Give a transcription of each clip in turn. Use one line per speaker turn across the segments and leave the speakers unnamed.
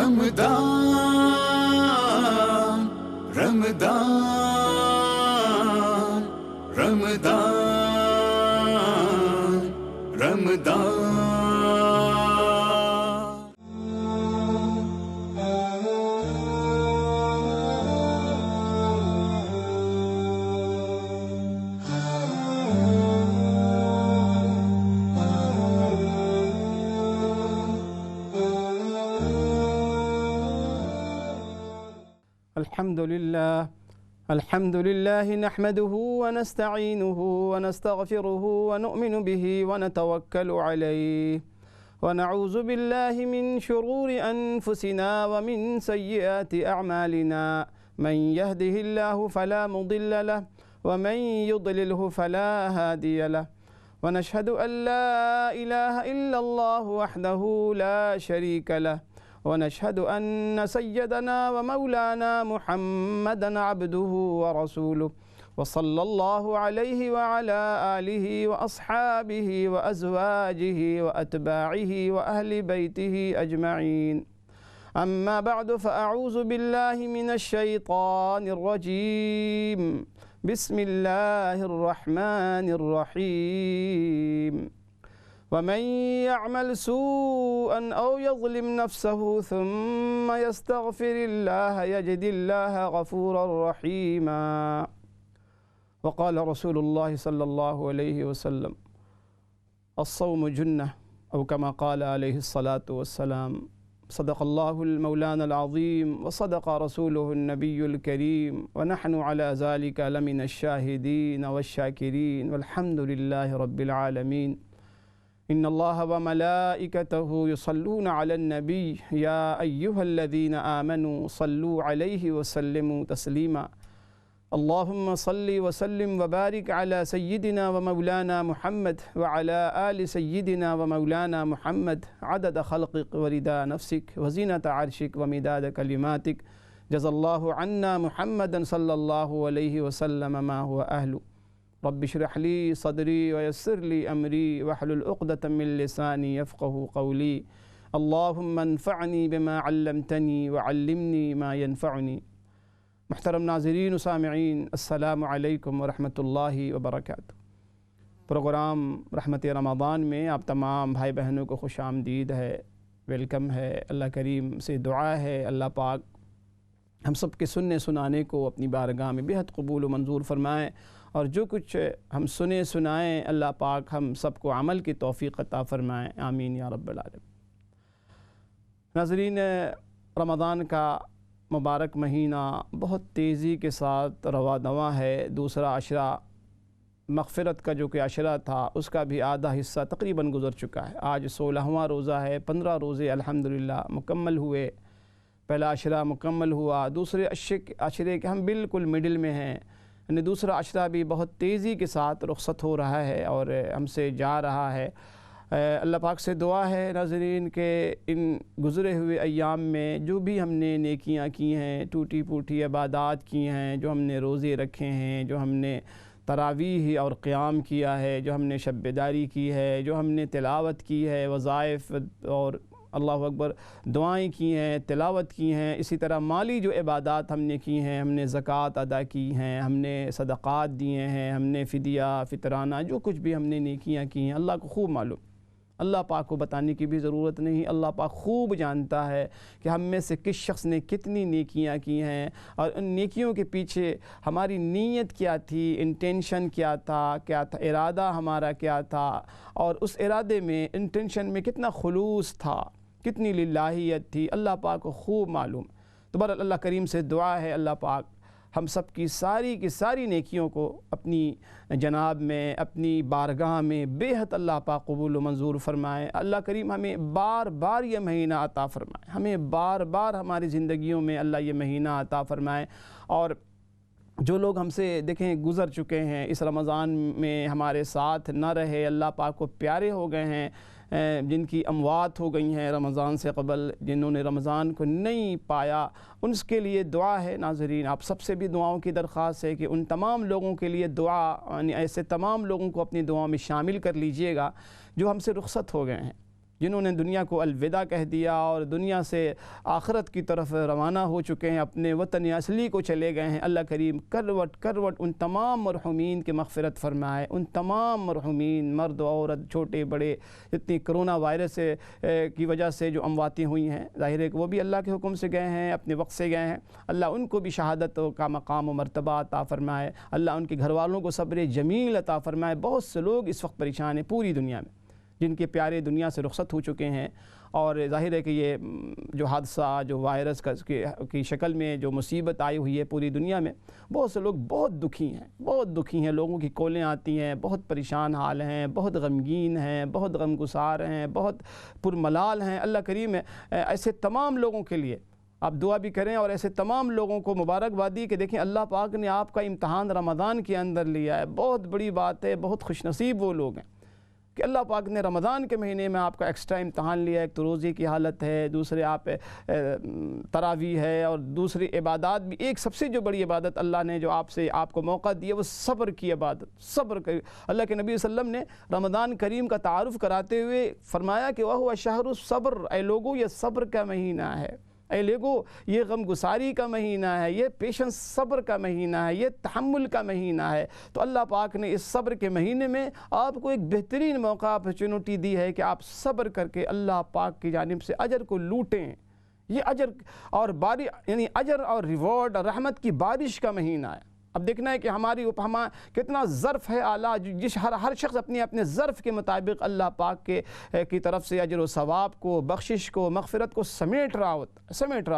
رمضان رمضان رمضان رمضان
الحمد لله نحمده ونستعينه ونستغفره ونؤمن به ونتوكل عليه ونعوذ بالله من شرور أنفسنا ومن سيئات أعمالنا من يهده الله فلا مضل له ومن يضلله فلا هادي له ونشهد أن لا إله إلا الله وحده لا شريك له ونشهد أن سيدنا ومولانا محمدًا عبده ورسوله وصلى الله عليه وعلى آله وأصحابه وأزواجه وأتباعه وأهل بيته أجمعين. أما بعد فأعوذ بالله من الشيطان الرجيم. بسم الله الرحمن الرحيم. ومن يعمل سوءا أو يظلم نفسه ثم يستغفر الله يجد الله غفورا رحيما. وقال رسول الله صلى الله عليه وسلم الصوم جنة أو كما قال عليه الصلاة والسلام. صدق الله المولانا العظيم وصدق رسوله النبي الكريم ونحن على ذلك لمن الشاهدين والشاكرين والحمد لله رب العالمين. إن الله وملائكته يصلون على النبي يا أيها الذين آمنوا صلوا عليه وسلموا تسليما. اللهم صل وسلم وبارك على سيدنا ومولانا محمد وعلى آل سيدنا ومولانا محمد عدد خلقك ورداء نفسك وزينة عرشك ومداد كلماتك. جزا الله عنا محمدا صلى الله عليه وسلم ما هو أهله. رب اشرح لي صدري ويسر لي أمري واحلل عقدة من لساني يفقه قولي. اللهم انفعني بما علمتني وعلمني ما ينفعني. محترم ناظرین و سامعین، السلام علیکم ورحمۃ اللہ وبرکاتہ۔ پروگرام رحمت رمضان میں آپ تمام بھائی بہنوں کو خوش آمدید ہے، ویلکم ہے۔ اللہ کریم سے دعا ہے اللہ پاک ہم سب کے سننے سنانے کو اپنی بارگاہ میں بہت قبول و منظور فرمائیں، اور جو کچھ ہم سنیں سنائیں اللہ پاک ہم سب کو عمل کی توفیق عطا فرمائیں، آمین یا رب العالمین۔ ناظرین، رمضان کا مبارک مہینہ بہت تیزی کے ساتھ رواں دواں ہے۔ دوسرا عشرہ مغفرت کا جو کہ عشرہ تھا اس کا بھی آدھا حصہ تقریباً گزر چکا ہے۔ آج 16واں روزہ ہے، 15 روزے الحمدللہ مکمل ہوئے۔ پہلا عشرہ مکمل ہوا، دوسرے عشرے کے ہم بالکل مڈل میں ہیں، یعنی دوسرا عشرہ بھی بہت تیزی کے ساتھ رخصت ہو رہا ہے اور ہم سے جا رہا ہے۔ اللہ پاک سے دعا ہے ناظرین کہ ان گزرے ہوئے ایام میں جو بھی ہم نے نیکیاں کی ہیں، ٹوٹی پوٹی عبادات کی ہیں، جو ہم نے روزے رکھے ہیں، جو ہم نے تراویح اور قیام کیا ہے، جو ہم نے شب بیداری کی ہے، جو ہم نے تلاوت کی ہے، وظائف اور اللہ اکبر دعائیں کی ہیں، تلاوت کی ہیں، اسی طرح مالی جو عبادات ہم نے کی ہیں، ہم نے زکوٰۃ ادا کی ہیں، ہم نے صدقات دیے ہیں، ہم نے فدیہ فطرانہ جو کچھ بھی ہم نے نیکیاں کی ہیں، اللہ کو خوب معلوم۔ اللہ پاک کو بتانے کی بھی ضرورت نہیں، اللہ پاک خوب جانتا ہے کہ ہم میں سے کس شخص نے کتنی نیکیاں کی ہیں، اور ان نیکیوں کے پیچھے ہماری نیت کیا تھی، انٹینشن کیا تھا، ارادہ ہمارا کیا تھا، اور اس ارادے میں انٹینشن میں کتنا خلوص تھا، کتنی للہیت تھی، اللہ پاک کو خوب معلوم۔ تو بہرحال اللہ کریم سے دعا ہے اللہ پاک ہم سب کی ساری نیکیوں کو اپنی جناب میں، اپنی بارگاہ میں بے حد اللہ پاک قبول و منظور فرمائے۔ اللہ کریم ہمیں بار بار یہ مہینہ عطا فرمائے، ہمیں بار بار ہماری زندگیوں میں اللہ یہ مہینہ عطا فرمائے۔ اور جو لوگ ہم سے دیکھیں گزر چکے ہیں، اس رمضان میں ہمارے ساتھ نہ رہے، اللہ پاک کو پیارے ہو گئے ہیں، جن کی اموات ہو گئی ہیں رمضان سے قبل، جنہوں نے رمضان کو نہیں پایا، ان کے لیے دعا ہے۔ ناظرین، آپ سب سے بھی دعاؤں کی درخواست ہے کہ ان تمام لوگوں کے لیے دعا، یعنی ایسے تمام لوگوں کو اپنی دعاؤں میں شامل کر لیجئے گا جو ہم سے رخصت ہو گئے ہیں، جنہوں نے دنیا کو الوداع کہہ دیا اور دنیا سے آخرت کی طرف روانہ ہو چکے ہیں، اپنے وطن اصلی کو چلے گئے ہیں، اللہ کریم کروٹ کروٹ ان تمام مرحومین کی مغفرت فرمائے، ان تمام مرحومین مرد و عورت چھوٹے بڑے جتنی کرونا وائرس کی وجہ سے جو امواتیں ہوئی ہیں، ظاہر ہے کہ وہ بھی اللہ کے حکم سے گئے ہیں، اپنے وقت سے گئے ہیں، اللہ ان کو بھی شہادت کا مقام و مرتبہ عطا فرمائے، اللہ ان کے گھر والوں کو صبر جمیل عطا فرمائے۔ بہت سے لوگ اس وقت پریشان ہیں پوری دنیا میں، جن کے پیارے دنیا سے رخصت ہو چکے ہیں، اور ظاہر ہے کہ یہ جو حادثہ جو وائرس کی شکل میں جو مصیبت آئی ہوئی ہے پوری دنیا میں، بہت سے لوگ بہت دکھی ہیں، لوگوں کی کولیں آتی ہیں، بہت پریشان حال ہیں، بہت غمگین ہیں، بہت غمگسار ہیں، بہت پرملال ہیں۔ اللہ کریم ایسے تمام لوگوں کے لیے آپ دعا بھی کریں، اور ایسے تمام لوگوں کو مبارکبادی کہ دیکھیں اللہ پاک نے آپ کا امتحان رمضان کے اندر لیا ہے، بہت بڑی بات ہے، بہت خوش نصیب وہ لوگ ہیں کہ اللہ پاک نے رمضان کے مہینے میں آپ کا ایکسٹرا امتحان لیا۔ ایک تو روزے کی حالت ہے، دوسرے آپ تراویح ہے، اور دوسری عبادات بھی۔ ایک سب سے جو بڑی عبادت اللہ نے جو آپ کو موقع دیا وہ صبر کی عبادت، صبر کی۔ اللہ کے نبی صلی اللہ علیہ وسلم نے رمضان کریم کا تعارف کراتے ہوئے فرمایا کہ وَهُوَ شَهْرُ الصَّبْرِ، اے لوگو یہ صبر کا مہینہ ہے، اے لوگو یہ غم گساری کا مہینہ ہے، یہ پیشنس صبر کا مہینہ ہے، یہ تحمل کا مہینہ ہے۔ تو اللہ پاک نے اس صبر کے مہینے میں آپ کو ایک بہترین موقع اپرچونٹی دی ہے کہ آپ صبر کر کے اللہ پاک کی جانب سے اجر کو لوٹیں۔ یہ اجر اور یعنی اجر اور ریوارڈ اور رحمت کی بارش کا مہینہ ہے۔ اب دیکھنا ہے کہ ہماری کتنا ظرف ہے اعلیٰ، جس ہر شخص اپنے ظرف کے مطابق اللہ پاک کی طرف سے اجر و ثواب کو، بخشش کو، مغفرت کو سمیٹ رہا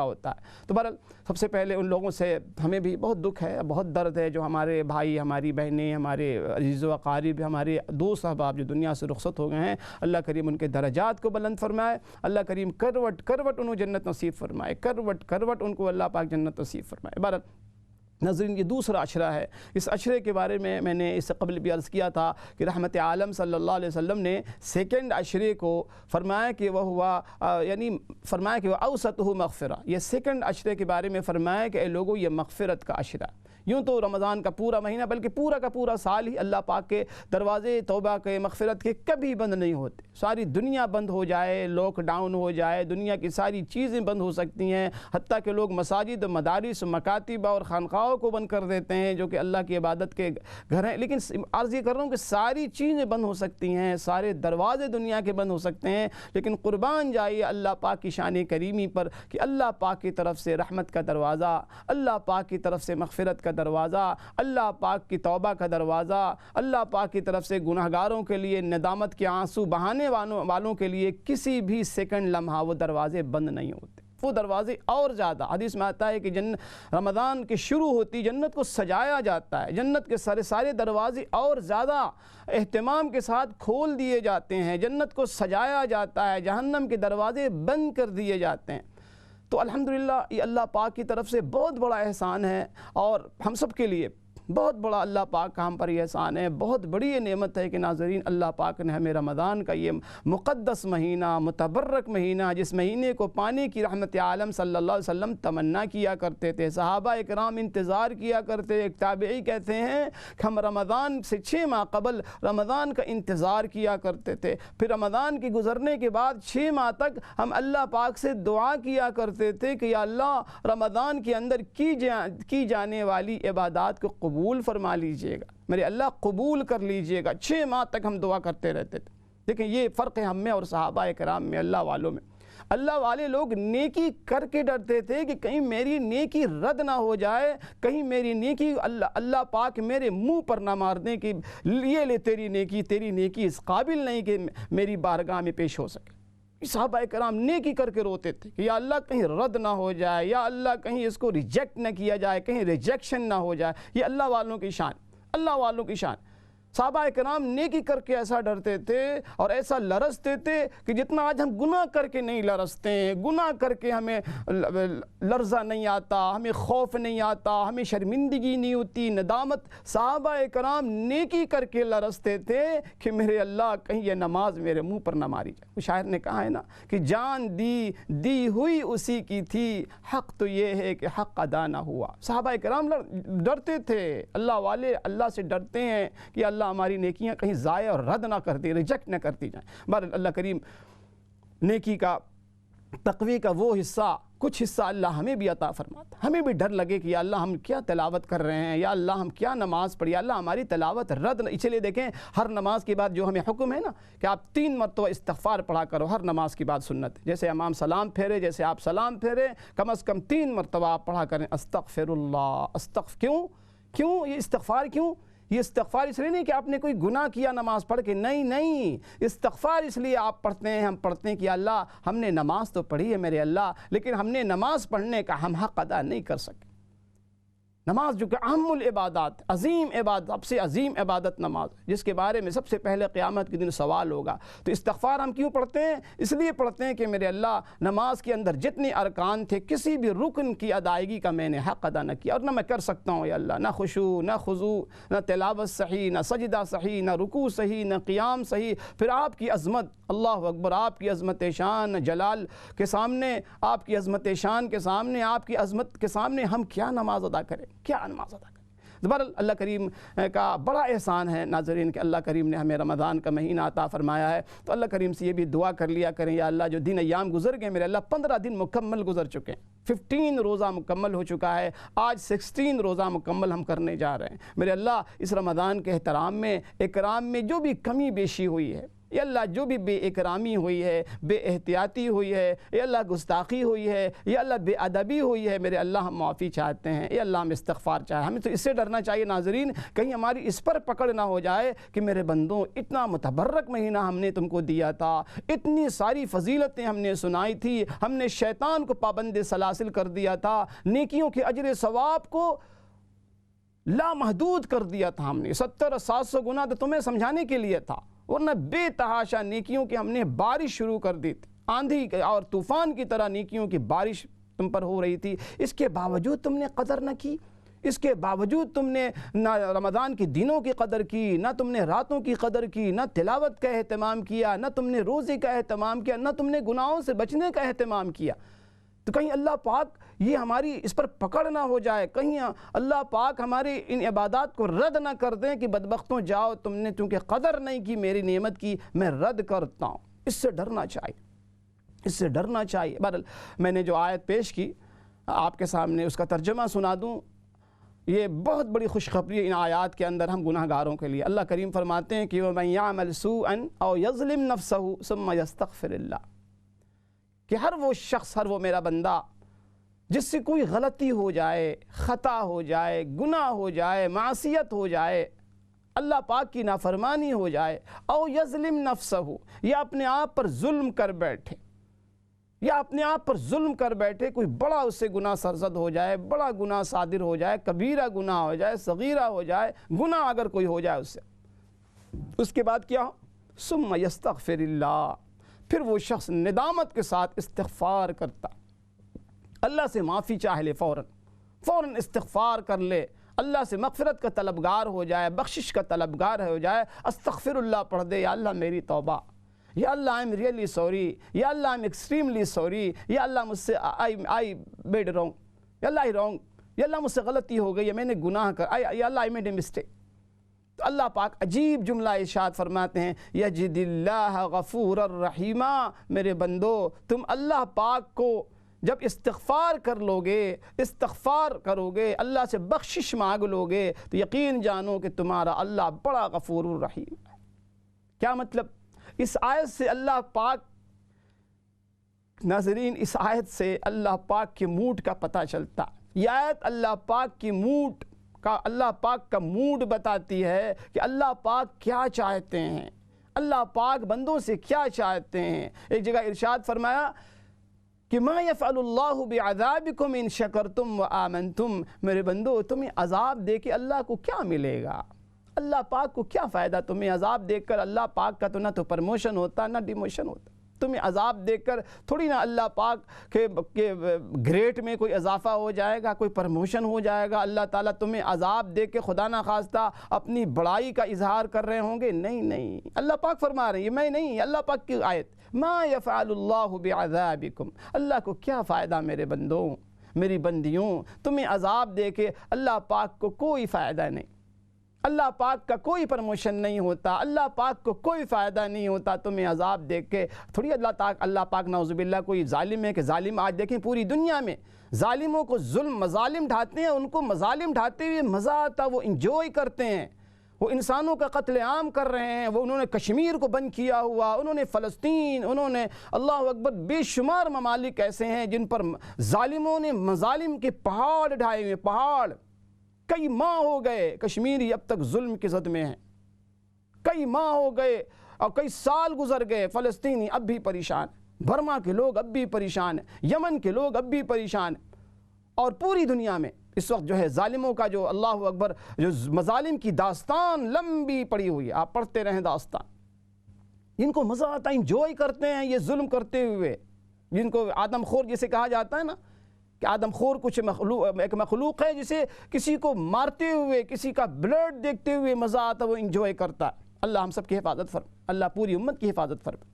ہوتا ہے۔ تو بہرحال سب سے پہلے ان لوگوں سے ہمیں بھی بہت دکھ ہے، بہت درد ہے، جو ہمارے بھائی، ہماری بہنیں، ہمارے عزیز و اقارب، ہمارے دوست احباب جو دنیا سے رخصت ہو گئے ہیں، اللہ کریم ان کے درجات کو بلند فرمائے، اللہ کریم کروٹ کروٹ انہوں جنت نصیب فرمائے، کروٹ کروٹ ان کو اللہ پاک جنت نصیب فرمائے۔ بہرحال ناظرین، یہ دوسرا عشرہ ہے۔ اس عشرے کے بارے میں نے اس سے قبل بھی عرض کیا تھا کہ رحمت عالم صلی اللہ علیہ وسلم نے سیکنڈ عشرے کو فرمایا کہ وہ اوسطہ مغفرہ، یہ سیکنڈ عشرے کے بارے میں فرمایا کہ اے لوگوں یہ مغفرت کا عشرہ۔ یوں تو رمضان کا پورا مہینہ بلکہ پورا کا پورا سال ہی اللہ پاک کے دروازے توبہ کے، مغفرت کے کبھی بند نہیں ہوتے۔ ساری دنیا بند ہو جائے، لاک ڈاؤن ہو جائے، دنیا کی ساری چیزیں بند ہو سکتی ہیں، حتیٰ کہ لوگ مساجد، مدارس، مکاتب اور خانقاہوں کو بند کر دیتے ہیں جو کہ اللہ کی عبادت کے گھر ہیں، لیکن عرض یہ کر رہا ہوں کہ ساری چیزیں بند ہو سکتی ہیں، سارے دروازے دنیا کے بند ہو سکتے ہیں، لیکن قربان جائیے اللہ پاک کی شان کریمی پر کہ اللہ پاک کی طرف سے رحمت کا دروازہ، اللہ پاک کی طرف سے مغفرت کا دروازہ، اللہ پاک کی توبہ کا دروازہ، اللہ پاک کی طرف سے گناہگاروں کے لیے ندامت کے آنسو بہانے والوں کے لیے کسی بھی سیکنڈ لمحہ وہ دروازے بند نہیں ہوتے، وہ دروازے اور زیادہ۔ حدیث میں آتا ہے کہ رمضان کی شروع ہوتی جنت کو سجایا جاتا ہے، جنت کے سارے دروازے اور زیادہ اہتمام کے ساتھ کھول دیے جاتے ہیں، جنت کو سجایا جاتا ہے، جہنم کے دروازے بند کر دیے جاتے ہیں۔ تو الحمدللہ یہ اللہ پاک کی طرف سے بہت بڑا احسان ہے، اور ہم سب کے لیے بہت بڑا اللہ پاک کا ہم پر یہ احسان ہے، بہت بڑی یہ نعمت ہے کہ ناظرین اللہ پاک نے ہمیں رمضان کا یہ مقدس مہینہ، متبرک مہینہ، جس مہینے کو پانے کی رحمت عالم صلی اللہ علیہ وسلم تمنا کیا کرتے تھے، صحابہ اکرام انتظار کیا کرتے، ایک تابعی کہتے ہیں کہ ہم رمضان سے 6 ماہ قبل رمضان کا انتظار کیا کرتے تھے، پھر رمضان کے گزرنے کے بعد 6 ماہ تک ہم اللہ پاک سے دعا کیا کرتے تھے کہ یا اللہ رمضان کے اندر کی جانے والی عبادات کو قبول فرما لیجئے گا، میرے اللہ قبول کر لیجئے گا۔ 6 ماہ تک ہم دعا کرتے رہتے تھے۔ دیکھیں یہ فرق ہے ہم میں اور صحابہ کرام میں، اللہ والوں میں۔ اللہ والے لوگ نیکی کر کے ڈرتے تھے کہ کہیں میری نیکی رد نہ ہو جائے، کہیں میری نیکی اللہ پاک میرے منہ پر نہ مار دیں کہ یہ لے تیری نیکی اس قابل نہیں کہ میری بارگاہ میں پیش ہو سکے۔ صحابہ کرام نیکی کر کے روتے تھے کہ یا اللہ کہیں رد نہ ہو جائے، یا اللہ کہیں اس کو ریجیکٹ نہ کیا جائے، کہیں ریجیکشن نہ ہو جائے۔ یہ اللہ والوں کی شان، اللہ والوں کی شان۔ صحابہ کرام نیکی کر کے ایسا ڈرتے تھے اور ایسا لرزتے تھے کہ جتنا آج ہم گناہ کر کے نہیں لرزتے ہیں، گناہ کر کے ہمیں لرزہ نہیں آتا، ہمیں خوف نہیں آتا، ہمیں شرمندگی نہیں ہوتی، ندامت، صحابہ کرام نیکی کر کے لرزتے تھے کہ میرے اللہ کہیں یہ نماز میرے منہ پر نہ ماری جائے۔ وہ شاعر نے کہا ہے نا کہ جان دی ہوئی اسی کی تھی، حق تو یہ ہے کہ حق ادا نہ ہوا۔ صحابہ کرام ڈرتے تھے، اللہ والے اللہ سے ڈرتے ہیں کہ اللہ ہماری نیکیاں کہیں ضائع اور رد نہ کر دی، ریجیکٹ نہ کرتی جائیں۔ بہرحال اللہ کریم نیکی کا، تقوی کا وہ حصہ، کچھ حصہ اللہ ہمیں بھی عطا فرماتا ہے۔ ہمیں بھی ڈر لگے کہ یا اللہ ہم کیا تلاوت کر رہے ہیں، یا اللہ ہم کیا نماز پڑھی، یا اللہ ہماری تلاوت رد نہ، اس لیے دیکھیں ہر نماز کے بعد جو ہمیں حکم ہے نا کہ آپ 3 مرتبہ استغفار پڑھا کرو، ہر نماز کے بعد سنت، جیسے امام سلام پھیرے، جیسے آپ سلام پھیرے، کم از کم 3 مرتبہ آپ پڑھا کریں استغفر اللہ۔ کیوں یہ استغفار کیوں؟ یہ استغفار اس لیے نہیں کہ آپ نے کوئی گناہ کیا نماز پڑھ کے، نہیں، استغفار اس لیے آپ پڑھتے ہیں، ہم پڑھتے ہیں کہ اللہ ہم نے نماز تو پڑھی ہے میرے اللہ، لیکن ہم نے نماز پڑھنے کا ہم حق ادا نہیں کر سکے۔ نماز جو کہ اہم العبادات، عظیم عبادت، سب سے عظیم عبادت نماز، جس کے بارے میں سب سے پہلے قیامت کے دن سوال ہوگا۔ تو استغفار ہم کیوں پڑھتے ہیں؟ اس لیے پڑھتے ہیں کہ میرے اللہ نماز کے اندر جتنے ارکان تھے، کسی بھی رکن کی ادائیگی کا میں نے حق ادا نہ کیا، اور نہ میں کر سکتا ہوں یا اللہ، نہ خشوع، نہ خضوع، نہ تلاوت صحیح، نہ سجدہ صحیح، نہ رکوع صحیح، نہ قیام صحیح۔ پھر آپ کی عظمت، اللہ اکبر، آپ کی عظمت شان جلال کے سامنے، آپ کی عظمت شان کے سامنے، آپ کی عظمت کے سامنے ہم کیا نماز ادا کریں، کیا نماز ادا کریں؟ دوبارہ اللہ کریم کا بڑا احسان ہے ناظرین کہ اللہ کریم نے ہمیں رمضان کا مہینہ عطا فرمایا ہے، تو اللہ کریم سے یہ بھی دعا کر لیا کریں، یا اللہ جو دن ایام گزر گئے میرے اللہ، 15 دن مکمل گزر چکے ہیں، 15 روزہ مکمل ہو چکا ہے، آج 16 روزہ مکمل ہم کرنے جا رہے ہیں میرے اللہ۔ اس رمضان کے احترام میں، اکرام میں جو بھی کمی بیشی ہوئی ہے یا اللہ، جو بھی بے اکرامی ہوئی ہے، بے احتیاطی ہوئی ہے، یا اللہ گستاخی ہوئی ہے، یا اللہ بے ادبی ہوئی ہے، میرے اللہ ہم معافی چاہتے ہیں، یا اللہ ہم استغفار چاہتے ہیں۔ ہمیں تو اس سے ڈرنا چاہیے ناظرین، کہیں ہماری اس پر پکڑ نہ ہو جائے کہ میرے بندوں اتنا متبرک مہینہ ہم نے تم کو دیا تھا، اتنی ساری فضیلتیں ہم نے سنائی تھی، ہم نے شیطان کو پابند سلاسل کر دیا تھا، نیکیوں کے اجر ثواب کو لامحدود کر دیا تھا ہم نے، 70-700 گنا تو تمہیں سمجھانے کے لیے تھا، ورنہ بے تحاشا نیکیوں کی ہم نے بارش شروع کر دی تھی، آندھی اور طوفان کی طرح نیکیوں کی بارش تم پر ہو رہی تھی، اس کے باوجود تم نے قدر نہ کی، اس کے باوجود تم نے نہ رمضان کے دنوں کی قدر کی، نہ تم نے راتوں کی قدر کی، نہ تلاوت کا اہتمام کیا، نہ تم نے روزے کا اہتمام کیا، نہ تم نے گناہوں سے بچنے کا اہتمام کیا۔ تو کہیں اللہ پاک یہ ہماری اس پر پکڑ نہ ہو جائے، کہیں اللہ پاک ہماری ان عبادات کو رد نہ کر دیں کہ بدبختوں جاؤ، تم نے چونکہ قدر نہیں کی میری نعمت کی، میں رد کرتا ہوں۔ اس سے ڈرنا چاہیے، اس سے ڈرنا چاہیے۔ بہرحال میں نے جو آیت پیش کی آپ کے سامنے اس کا ترجمہ سنا دوں، یہ بہت بڑی خوشخبری ہے ان آیات کے اندر ہم گناہ گاروں کے لیے۔ اللہ کریم فرماتے ہیں کہ وَمَن يَعْمَلْ سُوءًا أَوْ يَظْلِمْ نَفْسَهُ ثُمَّ يَسْتَغْفِرِ اللَّهَ، کہ ہر وہ شخص، ہر وہ میرا بندہ جس سے کوئی غلطی ہو جائے، خطا ہو جائے، گناہ ہو جائے، معصیت ہو جائے، اللہ پاک کی نافرمانی ہو جائے، او یظلم نفسہ، یا اپنے آپ پر ظلم کر بیٹھے، یا اپنے آپ پر ظلم کر بیٹھے، کوئی بڑا اس سے گناہ سرزد ہو جائے، بڑا گناہ صادر ہو جائے، کبیرہ گناہ ہو جائے، صغیرہ ہو جائے، گناہ اگر کوئی ہو جائے اس سے، اس کے بعد کیا ہو؟ ثم یستغفر اللہ، پھر وہ شخص ندامت کے ساتھ استغفار کرتا، اللہ سے معافی چاہ لے، فوراً استغفار کر لے، اللہ سے مغفرت کا طلبگار ہو جائے، بخشش کا طلبگار ہو جائے، استغفر اللہ پڑھ دے، یا اللہ میری توبہ، یا اللہ آئی ایم ریئلی سوری، یا اللہ آئی ایم ایکسٹریملی سوری، یا اللہ مجھ سے آئی میڈ رانگ، یا اللہ آئی رانگ، یا اللہ مجھ سے غلطی ہو گئی، یا میں نے گناہ کر، یا اللہ آئی میڈ اے مسٹیک۔ تو اللہ پاک عجیب جملہ ارشاد فرماتے ہیں، یجد اللہ غفور الرحیم، میرے بندو تم اللہ پاک کو جب استغفار کر لوگے، استغفار کرو گے، اللہ سے بخشش مانگ لوگے، تو یقین جانو کہ تمہارا اللہ بڑا غفور الرحیم ہے۔ کیا مطلب؟ اس آیت سے اللہ پاک، ناظرین اس آیت سے اللہ پاک کے موڈ کا پتہ چلتا ہے۔ یہ آیت اللہ پاک کی موڈ کا، اللہ پاک کا موڈ بتاتی ہے کہ اللہ پاک کیا چاہتے ہیں، اللہ پاک بندوں سے کیا چاہتے ہیں۔ ایک جگہ ارشاد فرمایا کہ ما یفعل اللہ بعذابکم ان شکرتم وآمنتم، میرے بندو تمہیں عذاب دے کے اللہ کو کیا ملے گا، اللہ پاک کو کیا فائدہ؟ تمہیں عذاب دیکھ کر اللہ پاک کا تو نہ تو پرموشن ہوتا نہ ڈیموشن ہوتا، تمہیں عذاب دیکھ کر تھوڑی نہ اللہ پاک کے گریٹ میں کوئی اضافہ ہو جائے گا، کوئی پرموشن ہو جائے گا، اللہ تعالیٰ تمہیں عذاب دیکھ کے خدا نہ خواستہ اپنی بڑائی کا اظہار کر رہے ہوں گے، نہیں، اللہ پاک فرما رہے ہیں، یہ میں نہیں، اللہ پاک کی آیت، ما یفعل اللہ بعذابکم، اللہ کو کیا فائدہ میرے بندوں، میری بندیوں، تمہیں عذاب دے کے اللہ پاک کو کوئی فائدہ نہیں، اللہ پاک کا کوئی پروموشن نہیں ہوتا، اللہ پاک کو کوئی فائدہ نہیں ہوتا تمہیں عذاب دیکھ کے۔ تھوڑی اللہ پاک نعوذ باللہ کوئی ظالم ہے کہ ظالم آج دیکھیں پوری دنیا میں ظالموں کو مظالم ڈھاتے ہیں، ان کو مظالم ڈھاتے ہوئے مزہ آتا، وہ انجوائے کرتے ہیں، وہ انسانوں کا قتل عام کر رہے ہیں، وہ انہوں نے کشمیر کو بند کیا ہوا، انہوں نے فلسطین، انہوں نے اللہ اکبر بے شمار ممالک ایسے ہیں جن پر ظالموں نے مظالم کے پہاڑ ڈھائے ہوئے، پہاڑ۔ کئی ماہ ہو گئے کشمیری اب تک ظلم کی زد میں ہیں، کئی ماہ ہو گئے اور کئی سال گزر گئے، فلسطینی اب بھی پریشان، برما کے لوگ اب بھی پریشان ہیں، یمن کے لوگ اب بھی پریشان ہیں، اور پوری دنیا میں اس وقت جو ہے ظالموں کا جو اللہ اکبر جو مظالم کی داستان لمبی پڑی ہوئی ہے، آپ پڑھتے رہیں داستان۔ جن کو مزہ آتا ہے، انجوائے کرتے ہیں یہ ظلم کرتے ہوئے، جن کو آدم خور جسے کہا جاتا ہے نا، کہ آدم خور کچھ ایک مخلوق ہے جسے کسی کو مارتے ہوئے، کسی کا بلڈ دیکھتے ہوئے مزہ آتا، وہ انجوائے کرتا ہے۔ اللہ ہم سب کی حفاظت فرمائے، اللہ پوری امت کی حفاظت فرمائے۔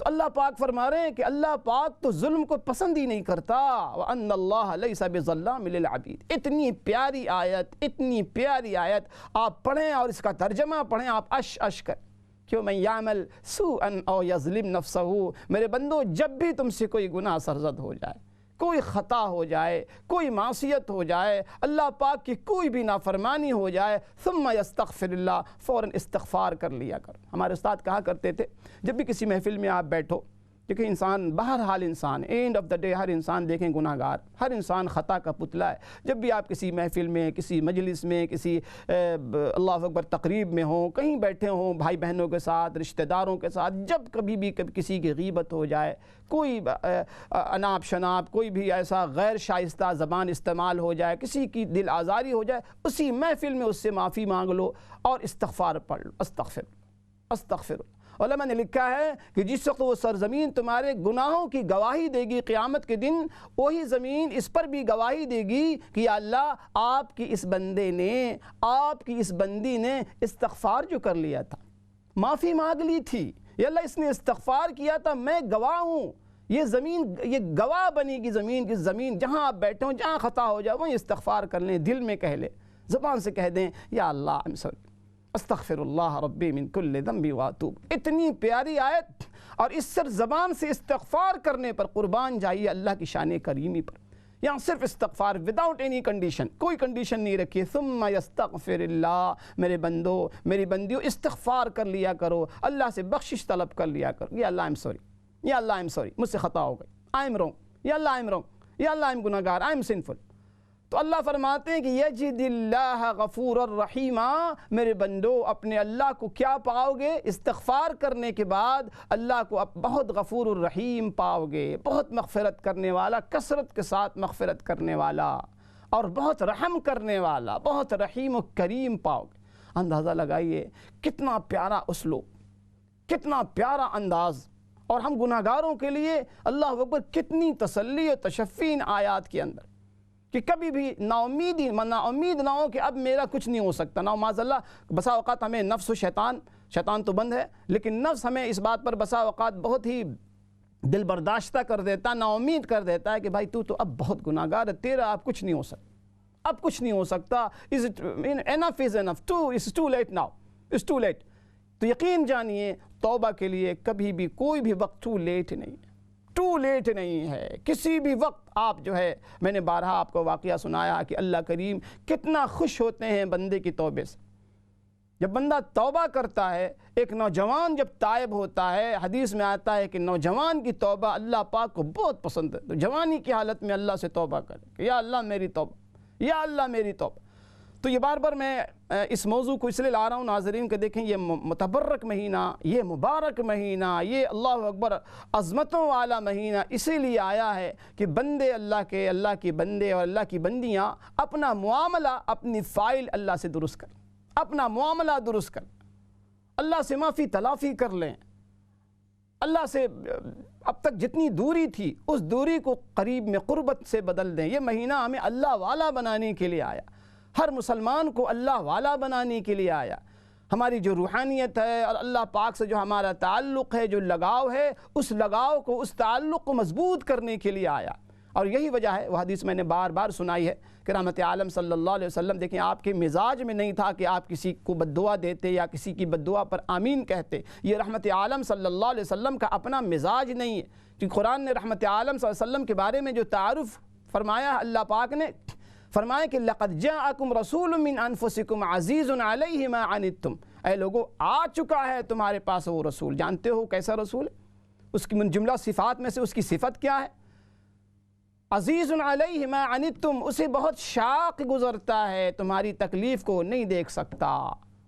تو اللہ پاک فرما رہے ہیں کہ اللہ پاک تو ظلم کو پسند ہی نہیں کرتا، وَأَنَّ اللَّهَ لَيْسَ بِظَلَّامٍ لِلْعَبِيدِ۔ اتنی پیاری آیت، اتنی پیاری آیت آپ پڑھیں اور اس کا ترجمہ پڑھیں، آپ اش کریں۔ کیوں من یعمل سوءا او یظلم نفسہ، میرے بندو جب بھی تم سے کوئی گناہ سرزد ہو جائے، کوئی خطا ہو جائے، کوئی معصیت ہو جائے، اللہ پاک کی کوئی بھی نافرمانی ہو جائے، ثم یستغفر اللہ، فوراً استغفار کر لیا کر۔ ہمارے استاد کہا کرتے تھے جب بھی کسی محفل میں آپ بیٹھو، کیونکہ انسان بہرحال انسان اینڈ آف دا ڈے ہر انسان دیکھیں گناہ گار، ہر انسان خطا کا پتلا ہے۔ جب بھی آپ کسی محفل میں، کسی مجلس میں، کسی اللہ اکبر تقریب میں ہوں، کہیں بیٹھے ہوں بھائی بہنوں کے ساتھ، رشتہ داروں کے ساتھ، جب کبھی بھی کسی کی غیبت ہو جائے، کوئی اناپ شناپ، کوئی بھی ایسا غیر شائستہ زبان استعمال ہو جائے، کسی کی دل آزاری ہو جائے، اسی محفل میں اس سے معافی مانگ لو اور استغفار پڑھ لو، استغفر۔ علماء نے لکھا ہے کہ جس وقت وہ سرزمین تمہارے گناہوں کی گواہی دے گی قیامت کے دن، وہی زمین اس پر بھی گواہی دے گی کہ یا اللہ آپ کی اس بندے نے، آپ کی اس بندی نے استغفار جو کر لیا تھا، معافی مانگ لی تھی، یا اللہ اس نے استغفار کیا تھا، میں گواہ ہوں، یہ زمین یہ گواہ بنے گی، زمین کی زمین جہاں آپ بیٹھے ہوں، جہاں خطا ہو جائے وہیں استغفار کر لیں، دل میں کہہ لیں، زبان سے کہہ دیں یا اللہ I'm sorry، استغفر اللہ ربی من کل ذنب واتوب۔ اتنی پیاری آیت، اور اس سے زبان سے استغفار کرنے پر قربان جائیے اللہ کی شان کریمی پر۔ یہاں صرف استغفار وداؤٹ اینی کنڈیشن، کوئی کنڈیشن نہیں رکھی، ثم یستغفر اللہ، میرے بندو میری بندیوں استغفار کر لیا کرو، اللہ سے بخشش طلب کر لیا کرو، یا اللہ I'm sorry، یا اللہ I'm sorry، مجھ سے خطا ہو گئی، I'm wrong، یا اللہ I'm wrong، یا اللہ I'm گناہگار، I'm sinful۔ تو اللہ فرماتے ہیں کہ یجد اللہ غفور الرحیم، میرے بندو اپنے اللہ کو کیا پاؤ گے؟ استغفار کرنے کے بعد اللہ کو بہت غفور الرحیم پاؤ گے، بہت مغفرت کرنے والا، کثرت کے ساتھ مغفرت کرنے والا، اور بہت رحم کرنے والا، بہت رحیم و کریم پاؤ گے۔ اندازہ لگائیے کتنا پیارا اسلوب، کتنا پیارا انداز، اور ہم گناہگاروں کے لیے اللہ اکبر کتنی تسلی و تشفی ان آیات کے اندر، کہ کبھی بھی نا امید نہ ہو کہ اب میرا کچھ نہیں ہو سکتا۔ نا معاذ اللہ بسا اوقات ہمیں نفس و شیطان تو بند ہے، لیکن نفس ہمیں اس بات پر بسا اوقات بہت ہی دل برداشتہ کر دیتا، نا امید کر دیتا ہے کہ بھائی تو اب بہت گناہ گار ہے، تیرا اب کچھ نہیں ہو سکتا، اب کچھ نہیں ہو سکتا، enough is enough، it's too late now، it's too late۔ تو یقین جانیے توبہ کے لیے کبھی بھی کوئی بھی وقت ٹو لیٹ نہیں ہے، ٹو لیٹ نہیں ہے، کسی بھی وقت آپ جو ہے، میں نے بارہا آپ کو واقعہ سنایا کہ اللہ کریم کتنا خوش ہوتے ہیں بندے کی توبے سے۔ جب بندہ توبہ کرتا ہے، ایک نوجوان جب تائب ہوتا ہے، حدیث میں آتا ہے کہ نوجوان کی توبہ اللہ پاک کو بہت پسند ہے، تو جوانی کی حالت میں اللہ سے توبہ کرے کہ یا اللہ میری توبہ، یا اللہ میری توبہ۔ تو یہ بار بار میں اس موضوع کو اس لیے لا رہا ہوں ناظرین کہ دیکھیں یہ متبرک مہینہ، یہ مبارک مہینہ، یہ اللہ اکبر عظمتوں والا مہینہ اسی لیے آیا ہے کہ بندے اللہ کے بندے اور اللہ کی بندیاں اپنا معاملہ، اپنی فائل اللہ سے درست کریں، اپنا معاملہ درست کریں، اللہ سے معافی تلافی کر لیں، اللہ سے اب تک جتنی دوری تھی اس دوری کو قریب میں قربت سے بدل دیں۔ یہ مہینہ ہمیں اللہ والا بنانے کے لیے آیا، ہر مسلمان کو اللہ والا بنانے کے لیے آیا۔ ہماری جو روحانیت ہے اور اللہ پاک سے جو ہمارا تعلق ہے، جو لگاؤ ہے، اس لگاؤ کو، اس تعلق کو مضبوط کرنے کے لیے آیا۔ اور یہی وجہ ہے، وہ حدیث میں نے بار بار سنائی ہے کہ رحمت عالم صلی اللہ علیہ وسلم، دیکھیں آپ کے مزاج میں نہیں تھا کہ آپ کسی کو بد دعا دیتے یا کسی کی بد دعا پر آمین کہتے. یہ رحمت عالم صلی اللہ علیہ وسلم کا اپنا مزاج نہیں ہے. کہ قرآن نے رحمت عالم صلی اللہ علیہ وسلم کے بارے میں جو تعارف فرمایا ہے، اللہ پاک نے فرمایا کہ لَقَدْ جَاءَكُمْ رَسُولٌ مِّنْ أَنفُسِكُمْ عَزِيزٌ عَلَيْهِ مَا عَنِتُّمْ. اے لوگو، آ چکا ہے تمہارے پاس وہ رسول. جانتے ہو کیسا رسول ہے؟ اس کی من جملہ صفات میں سے اس کی صفت کیا ہے؟ عزیز علیہ ما عنتم. اسے بہت شاق گزرتا ہے، تمہاری تکلیف کو نہیں دیکھ سکتا.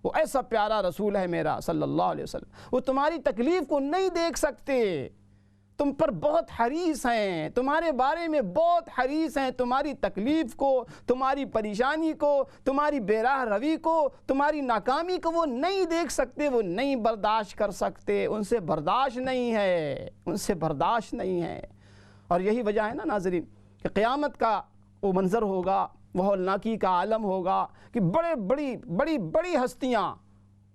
وہ ایسا پیارا رسول ہے میرا صلی اللہ علیہ وسلم، وہ تمہاری تکلیف کو نہیں دیکھ سکتے، تم پر بہت حریص ہیں، تمہارے بارے میں بہت حریص ہیں. تمہاری تکلیف کو، تمہاری پریشانی کو، تمہاری بے راہ روی کو، تمہاری ناکامی کو وہ نہیں دیکھ سکتے، وہ نہیں برداشت کر سکتے. ان سے برداشت نہیں ہے، ان سے برداشت نہیں ہے. اور یہی وجہ ہے نا ناظرین کہ قیامت کا وہ منظر ہوگا، وہ ہولناکی کا عالم ہوگا کہ بڑی ہستیاں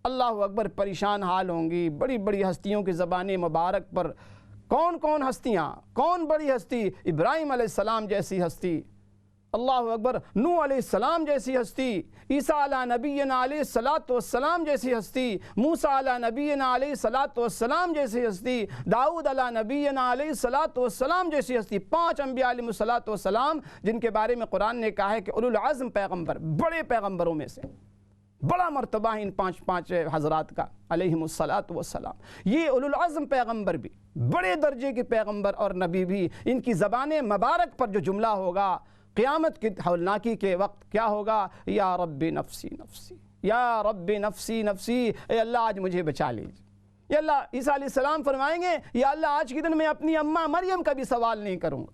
اللہ اکبر پریشان حال ہوں گی. بڑی بڑی ہستیوں کی زبان مبارک پر کون ہستیاں، کون بڑی ہستی؟ ابراہیم علیہ السلام جیسی ہستی، اللہ اکبر، نوح علیہ السلام جیسی ہستی، عیسیٰ علیہ نبینا علیہ السلام جیسی ہستی، موسیٰ علیہ نبینا علیہ السلام جیسی ہستی، داؤد علیہ نبینا علیہ السلام جیسی ہستی. 5 انبیاء علیہ السلام جن کے بارے میں قرآن نے کہا ہے کہ اولو العزم پیغمبر، بڑے پیغمبروں میں سے بڑا مرتبہ ان 5 حضرات کا علیہم السلام. یہ اولو العزم پیغمبر بھی، بڑے درجے کے پیغمبر اور نبی بھی، ان کی زبان مبارک پر جو جملہ ہوگا قیامت کی ہولناکی کے وقت کیا ہوگا؟ یا رب نفسی نفسی، یا رب نفسی نفسی. اے اللہ آج مجھے بچا لیجیے. یا اللہ، عیسیٰ علیہ السلام فرمائیں گے یا اللہ آج کے دن میں اپنی اماں مریم کا بھی سوال نہیں کروں گا.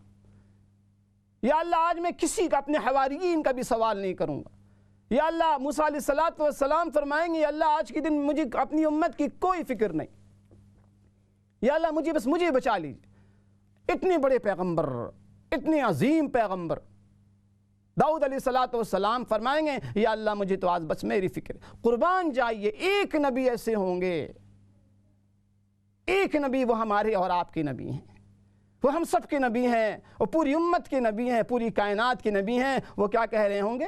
یا اللہ آج میں کسی کا، اپنے حواریین کا بھی سوال نہیں کروں گا. یا اللہ، موسیٰ علیہ السلام فرمائیں گے یا اللہ آج کے دن مجھے اپنی امت کی کوئی فکر نہیں. یا اللہ مجھے بچا لیجیے. اتنے بڑے پیغمبر، اتنے عظیم پیغمبر. داؤد علیہ السلام فرمائیں گے یا اللہ مجھے تو آج بس میری فکر. قربان جائیے، ایک نبی ایسے ہوں گے، ایک نبی، وہ ہمارے اور آپ کے نبی ہیں، وہ ہم سب کے نبی ہیں، وہ پوری امت کے نبی ہیں، پوری کائنات کے نبی ہیں. وہ کیا کہہ رہے ہوں گے؟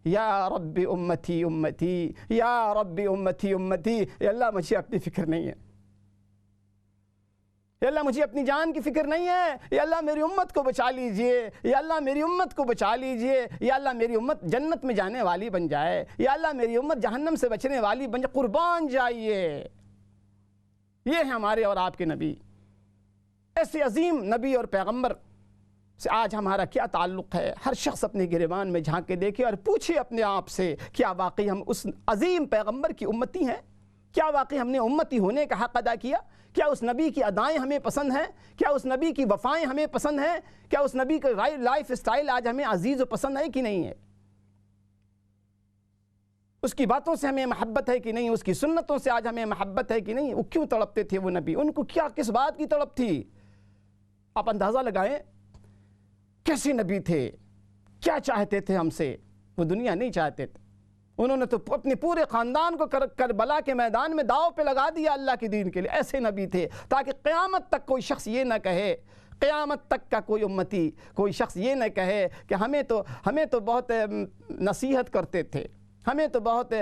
یا رب امتی امتی، یا رب امتی امتی. یا اللہ مجھے اپنی فکر نہیں ہے، یا اللہ مجھے اپنی جان کی فکر نہیں ہے. یا اللہ میری امت کو بچا لیجئے، یا اللہ میری امت کو بچا لیجئے. یا اللہ میری امت جنت میں جانے والی بن جائے، یا اللہ میری امت جہنم سے بچنے والی بن جائے. قربان جائیے، یہ ہیں ہمارے اور آپ کے نبی. ایسے عظیم نبی اور پیغمبر سے آج ہمارا کیا تعلق ہے؟ ہر شخص اپنے گریبان میں جھانک کے دیکھے اور پوچھے اپنے آپ سے، کیا واقعی ہم اس عظیم پیغمبر کی امتی ہیں؟ کیا واقعی ہم نے امتی ہونے کا حق ادا کیا؟ کیا اس نبی کی ادائیں ہمیں پسند ہیں؟ کیا اس نبی کی وفائیں ہمیں پسند ہیں؟ کیا اس نبی کا لائف سٹائل آج ہمیں عزیز و پسند ہے کہ نہیں ہے؟ اس کی باتوں سے ہمیں محبت ہے کہ نہیں؟ اس کی سنتوں سے آج ہمیں محبت ہے کہ نہیں؟ وہ کیوں تڑپتے تھے وہ نبی؟ ان کو کس بات کی تڑپ تھی؟ آپ اندازہ لگائیں کیسے نبی تھے، کیا چاہتے تھے ہم سے؟ وہ دنیا نہیں چاہتے تھے. انہوں نے تو اپنے پورے خاندان کو کربلا کے میدان میں داؤ پہ لگا دیا اللہ کے دین کے لیے. ایسے نبی تھے تاکہ قیامت تک کوئی شخص یہ نہ کہے، قیامت تک کا کوئی امتی، کوئی شخص یہ نہ کہے کہ ہمیں تو بہت نصیحت کرتے تھے، ہمیں تو بہت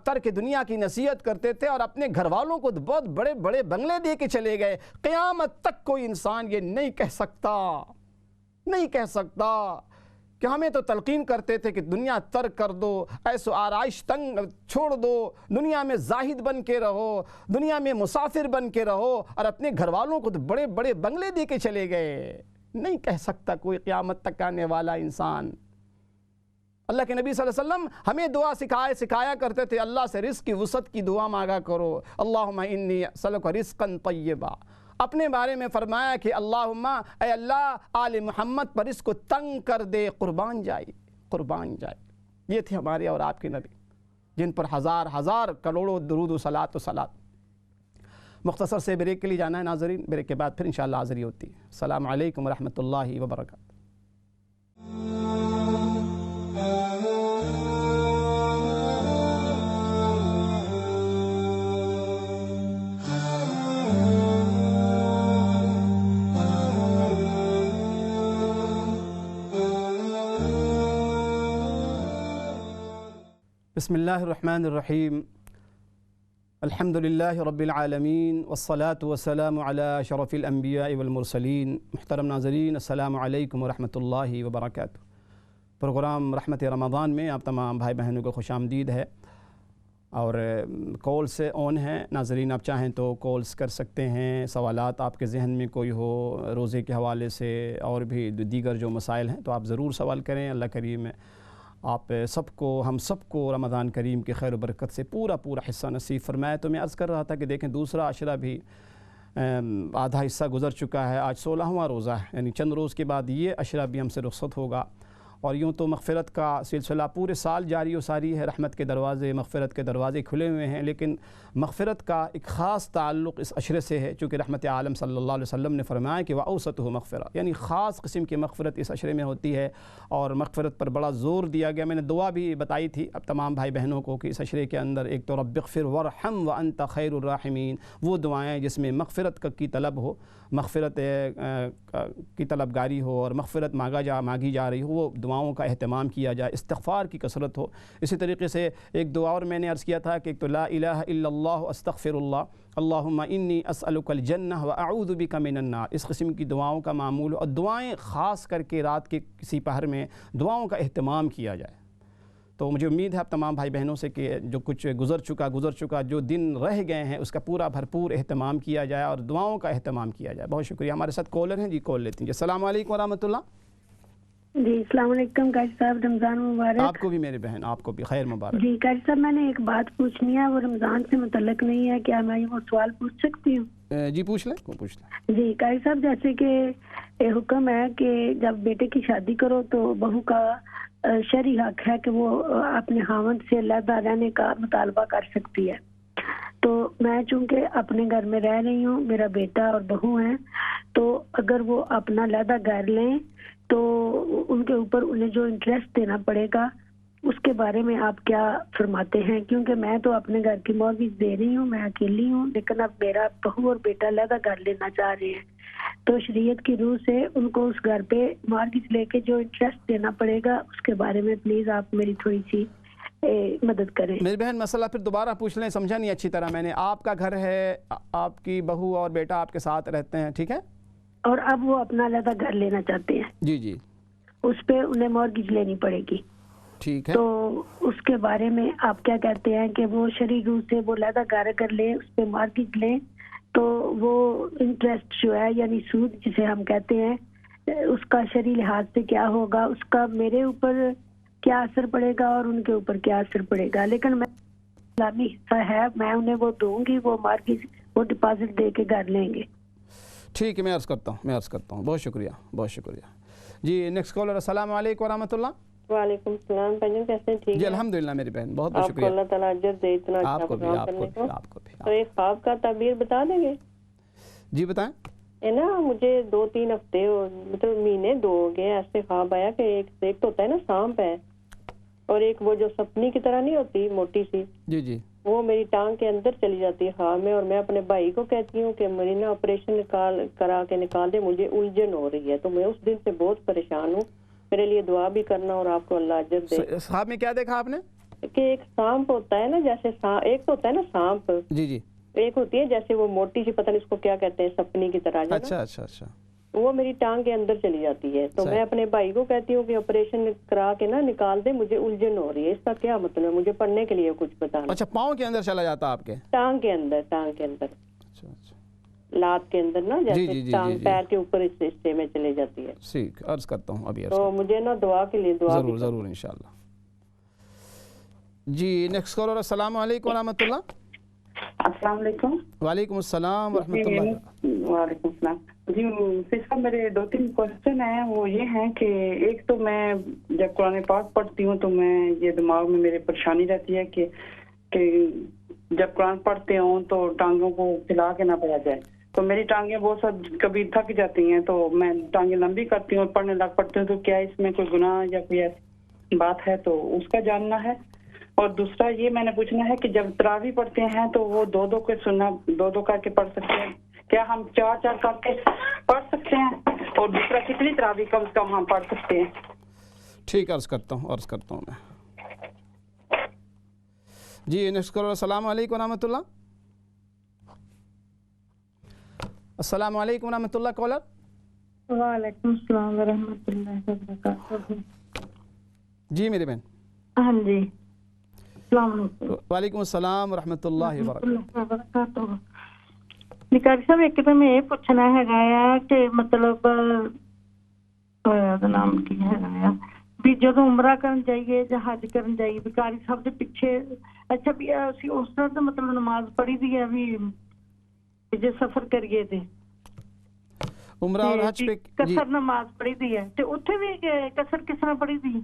ترک دنیا کی نصیحت کرتے تھے اور اپنے گھر والوں کو بہت بڑے بڑے بنگلے دے کے چلے گئے. قیامت تک کوئی انسان یہ نہیں کہہ سکتا کہ ہمیں تو تلقین کرتے تھے کہ دنیا ترک کر دو، ایسو آرائش تنگ چھوڑ دو، دنیا میں زاہد بن کے رہو، دنیا میں مسافر بن کے رہو، اور اپنے گھر والوں کو تو بڑے بڑے بنگلے دے کے چلے گئے. نہیں کہہ سکتا کوئی قیامت تک آنے والا انسان. اللہ کے نبی صلی اللہ علیہ وسلم ہمیں دعا سکھایا کرتے تھے، اللہ سے رزق کی وسعت کی دعا مانگا کرو. اللہم انی اسألک رزقا طیبا. اپنے بارے میں فرمایا کہ اللہم، اے اللہ آل محمد پر اس کو تنگ کر دے. قربان جائے. یہ تھے ہمارے اور آپ کے نبی جن پر ہزار کروڑوں درود و صلوات. مختصر سے بریک کے لیے جانا ہے ناظرین، بریک کے بعد پھر انشاءاللہ حاضری ہوتی ہے. السلام علیکم ورحمۃ اللہ وبرکاتہ. بسم اللہ الرحمن الرحیم الحمد للہ رب العالمین والصلاة والسلام علی اشرف الانبیاء والمرسلین. محترم ناظرین، السلام علیکم ورحمۃ اللہ وبرکاتہ. پروگرام رحمت رمضان میں آپ تمام بھائی بہنوں کو خوش آمدید ہے اور کال سے آن ہیں. ناظرین، آپ چاہیں تو کالز کر سکتے ہیں. سوالات آپ کے ذہن میں کوئی ہو روزے کے حوالے سے اور بھی دیگر جو مسائل ہیں تو آپ ضرور سوال کریں. اللہ کریم آپ سب کو، ہم سب کو رمضان کریم کی خیر و برکت سے پورا حصہ نصیب فرمائے. تو میں عرض کر رہا تھا کہ دیکھیں دوسرا عشرہ بھی آدھا حصہ گزر چکا ہے. آج 16واں روزہ ہے، یعنی چند روز کے بعد یہ عشرہ بھی ہم سے رخصت ہوگا. اور یوں تو مغفرت کا سلسلہ پورے سال جاری و ساری ہے. رحمت کے دروازے، مغفرت کے دروازے کھلے ہوئے ہیں، لیکن مغفرت کا ایک خاص تعلق اس عشرے سے ہے، چونکہ رحمت عالم صلی اللہ علیہ وسلم نے فرمایا کہ وَأَوْسَطُهُ مغفرہ، یعنی خاص قسم کی مغفرت اس عشرے میں ہوتی ہے. اور مغفرت پر بڑا زور دیا گیا. میں نے دعا بھی بتائی تھی اب تمام بھائی بہنوں کو کہ اس عشرے کے اندر ایک تو رب اغفر وارحم وانت خیر الراحمین، وہ دعائیں جس میں مغفرت کی طلب ہو، مغفرت کی طلبگاری ہو اور مغفرت مانگی جا رہی ہو، وہ دعاؤں کا اہتمام کیا جائے، استغفار کی کثرت ہو. اسی طریقے سے ایک دعا اور میں نے عرض کیا تھا کہ ایک تو لا الہ الا اللہ استغفر اللہ، اللہم انی اسألک الجنہ واعوذ بک من النار. اس قسم کی دعاؤں کا معمول ہو اور دعائیں خاص کر کے رات کے کسی پہر میں دعاؤں کا اہتمام کیا جائے. تو مجھے امید ہے آپ تمام بھائی بہنوں سے کہ جو کچھ گزر چکا جو دن رہ گئے ہیں اس کا پورا بھرپور اہتمام کیا جائے اور دعاؤں کا اہتمام کیا جائے. بہت شکریہ. ہمارے ساتھ کالر ہیں، جی کال لیتی ہیں. جی السلام علیکم ورحمۃ اللہ.
جی السلام علیکم قاری صاحب، رمضان مبارک.
آپ کو بھی میرے بہن، آپ کو بھی خیر مبارک.
جی قاری صاحب، میں نے ایک بات پوچھنی ہے، وہ رمضان سے متعلق نہیں ہے، کیا میں وہ سوال پوچھ سکتی ہوں؟
جی پوچھ لیں.
جی قاری صاحب، جیسے کہ حکم ہے کہ جب بیٹے کی شادی کرو تو بہو کا شرعی حق ہے کہ وہ اپنے خاوند سے علیحدہ رہنے کا مطالبہ کر سکتی ہے. تو میں چونکہ اپنے گھر میں رہ رہی ہوں، میرا بیٹا اور بہو ہیں، تو اگر وہ اپنا علیحدہ گھر لیں تو ان کے اوپر انہیں جو انٹرسٹ دینا پڑے گا اس کے بارے میں آپ کیا فرماتے ہیں؟ کیونکہ میں تو اپنے گھر کی مورگیج دے رہی ہوں، میں اکیلی ہوں، لیکن اب میرا بہو اور بیٹا علیحدہ گھر لینا چاہ رہے ہیں، تو شریعت کی روح سے ان کو اس گھر پہ مورگیج لے کے جو انٹرسٹ دینا پڑے گا اس کے بارے میں پلیز آپ میری تھوڑی سی مدد کریں.
میری بہن مسئلہ پھر دوبارہ پوچھ لیں، سمجھا نہیں اچھی طرح میں نے. آپ کا گھر ہے، آپ کی بہو اور بیٹا آپ کے ساتھ رہتے ہیں، ٹھیک ہے،
اور اب وہ اپنا علیحدہ گھر لینا چاہتے ہیں.
جی
اس پہ انہیں مورگیج لینی پڑے گی،
ٹھیک ہے.
تو اس کے بارے میں آپ کیا کہتے ہیں کہ وہ شرعی روح سے وہ علیحدہ گھر اگر لیں، اس پہ مورگیج لیں، تو وہ انٹرسٹ جو ہے یعنی سود جسے ہم کہتے ہیں، اس کا شرعی لحاظ سے کیا ہوگا، اس کا میرے اوپر کیا اثر پڑے گا اور ان کے اوپر کیا اثر پڑے گا؟ لیکن میں اسلامی حصہ ہے، میں انہیں وہ دوں گی، وہ مورگیج وہ ڈپازٹ دے کے گھر لیں گے.
ٹھیک ہے، میں عرض کرتا ہوں. بہت شکریہ. جی نیکسٹ کالر. السلام علیکم ورحمۃ اللہ.
وعلیکم السلام. بھائی کیسے ہیں؟ ٹھیک
جی
ہے
الحمدللہ میری بہن، بہت شکریہ.
اللہ تعالیٰ اجر دے اتنا اچھا پروگرام کرنے کو. تو ایک خواب کا تعبیر بتا دیں گے؟
جی بتائیں.
نا مجھے 2-3 ہفتے مطلب مہینے 2 ہو گئے، ایسے خواب آیا کہ ایک تو ہوتا ہے نا سانپ ہے، اور ایک وہ جو سپنی کی طرح نہیں ہوتی موٹی سی،
جی
وہ میری ٹانگ کے اندر چلی جاتی ہے خواب میں، اور میں اپنے بھائی کو کہتی ہوں کہ میری نا آپریشن کرا کے نکال دے، مجھے الجھن ہو رہی ہے. تو میں اس دن سے بہت پریشان ہوں، میرے لیے دعا بھی کرنا اور آپ کو اللہ اجر دے.
خواب میں کیا دیکھا آپ نے؟
کہ ایک سانپ ہوتا ہے نا، جیسے ایک تو ہوتا ہے نا سانپ،
جی
ایک ہوتی ہے جیسے وہ موٹی سی، پتہ نہیں اس کو کیا کہتے ہیں، سپنی کی طرح.
اچھا.
وہ میری ٹانگ کے اندر چلی جاتی ہے. تو میں اپنے بھائی کو کہتی ہوں کہ آپریشن کرا کے نا نکال دے، مجھے الجھن ہو رہی ہے. اس کا کیا مطلب ہے؟ مجھے پڑھنے کے لیے کچھ بتانا.
اچھا، پاؤں کے اندر چلا جاتا آپ کے؟
ٹانگ کے اندر
اچھا
لات کے اندر نا، جیسے ٹانگ پیر کے اوپر اس حصے میں چلے جاتی ہے.
ٹھیک، عرض کرتا ہوں ابھی.
تو مجھے نا دعا کے لیے دعا
ضرور انشاءاللہ. جی نیکسٹ کالر. السلام علیکم ورحمۃ اللہ.
السلام علیکم.
وعلیکم السلام ورحمۃ اللہ.
وعلیکم السلام. جی صاحب، میرے 2-3 کوشچن ہیں. وہ یہ ہیں کہ ایک تو میں جب قرآن پاک پڑھتی ہوں تو میں یہ دماغ میں میرے پریشانی رہتی ہے کہ جب قرآن پڑھتے ہوں تو ٹانگوں کو پھیلا کے نہ پڑا جائے. تو میری ٹانگیں بہت سب کبھی تھک جاتی ہیں، تو میں ٹانگیں لمبی کرتی ہوں، پڑھنے لگ پڑتی ہوں. تو کیا اس میں کوئی گناہ یا کوئی ایسی بات ہے؟ تو اس کا جاننا ہے. اور دوسرا یہ میں نے پوچھنا ہے کہ جب تراویح پڑھتے ہیں تو وہ 2-2 کے سننا 2-2 کر کے پڑھ سکتے ہیں؟ کیا ہم 4-4 کر کے پڑھ سکتے ہیں؟ اور دوسرا کتنی تراویح کم از کم ہم پڑھ سکتے ہیں؟
ٹھیک، عرض کرتا ہوں میں. جی نیکسٹ کالر. السلام علیکم ورحمۃ اللہ. السلام علیکم ورحمۃ اللہ. کالر.
وعلیکم السلام ورحمۃ اللہ وبرکاتہ.
جی میری بہن.
ہاں جی السلام علیکم.
وعلیکم السلام ورحمۃ اللہ وبرکاتہ.
نکاری صاحب ایک تو میں یہ پوچھنا ہے کہ مطلب نام کی ہے بھی جدو عمرہ کرن جائیے یا حج کرن جائیے بھی قاری صاحب دے پیچھے اچھا بھی اسی اس طرح تو مطلب نماز پڑھی دی ہے بھی جے سفر کریے تے
عمرہ اور حج پہ
کسر نماز پڑھی دی ہے تے اوتھے بھی کسر کس طرح پڑھی دی؟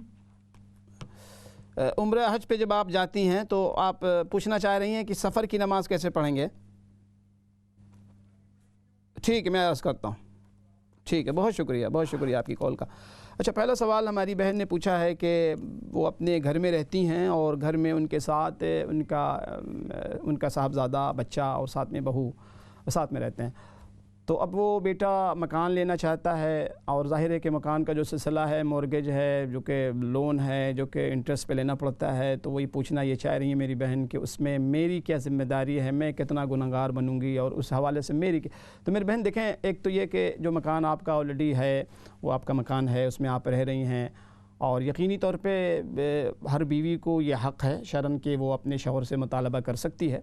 عمرہ حج پہ جب آپ جاتی ہیں تو آپ پوچھنا چاہ رہی ہیں کہ سفر کی نماز کیسے پڑھیں گے؟ ٹھیک ہے میں عرض کرتا ہوں. ٹھیک ہے بہت شکریہ آپ کی کال کا. اچھا پہلا سوال ہماری بہن نے پوچھا ہے کہ وہ اپنے گھر میں رہتی ہیں اور گھر میں ان کے ساتھ ان کا صاحبزادہ بچہ اور ساتھ میں بہو ساتھ میں رہتے ہیں. تو اب وہ بیٹا مکان لینا چاہتا ہے اور ظاہر ہے کہ مکان کا جو سلسلہ ہے مورگیج ہے جو کہ لون ہے جو کہ انٹرسٹ پہ لینا پڑتا ہے. تو وہی پوچھنا یہ چاہ رہی ہیں میری بہن کہ اس میں میری کیا ذمہ داری ہے, میں کتنا گنہگار بنوں گی اور اس حوالے سے میری تو میری بہن دیکھیں ایک تو یہ کہ جو مکان آپ کا آلریڈی ہے وہ آپ کا مکان ہے, اس میں آپ رہ رہی ہیں اور یقینی طور پہ ہر بیوی کو یہ حق ہے شرعاً کہ وہ اپنے شوہر سے مطالبہ کر سکتی ہے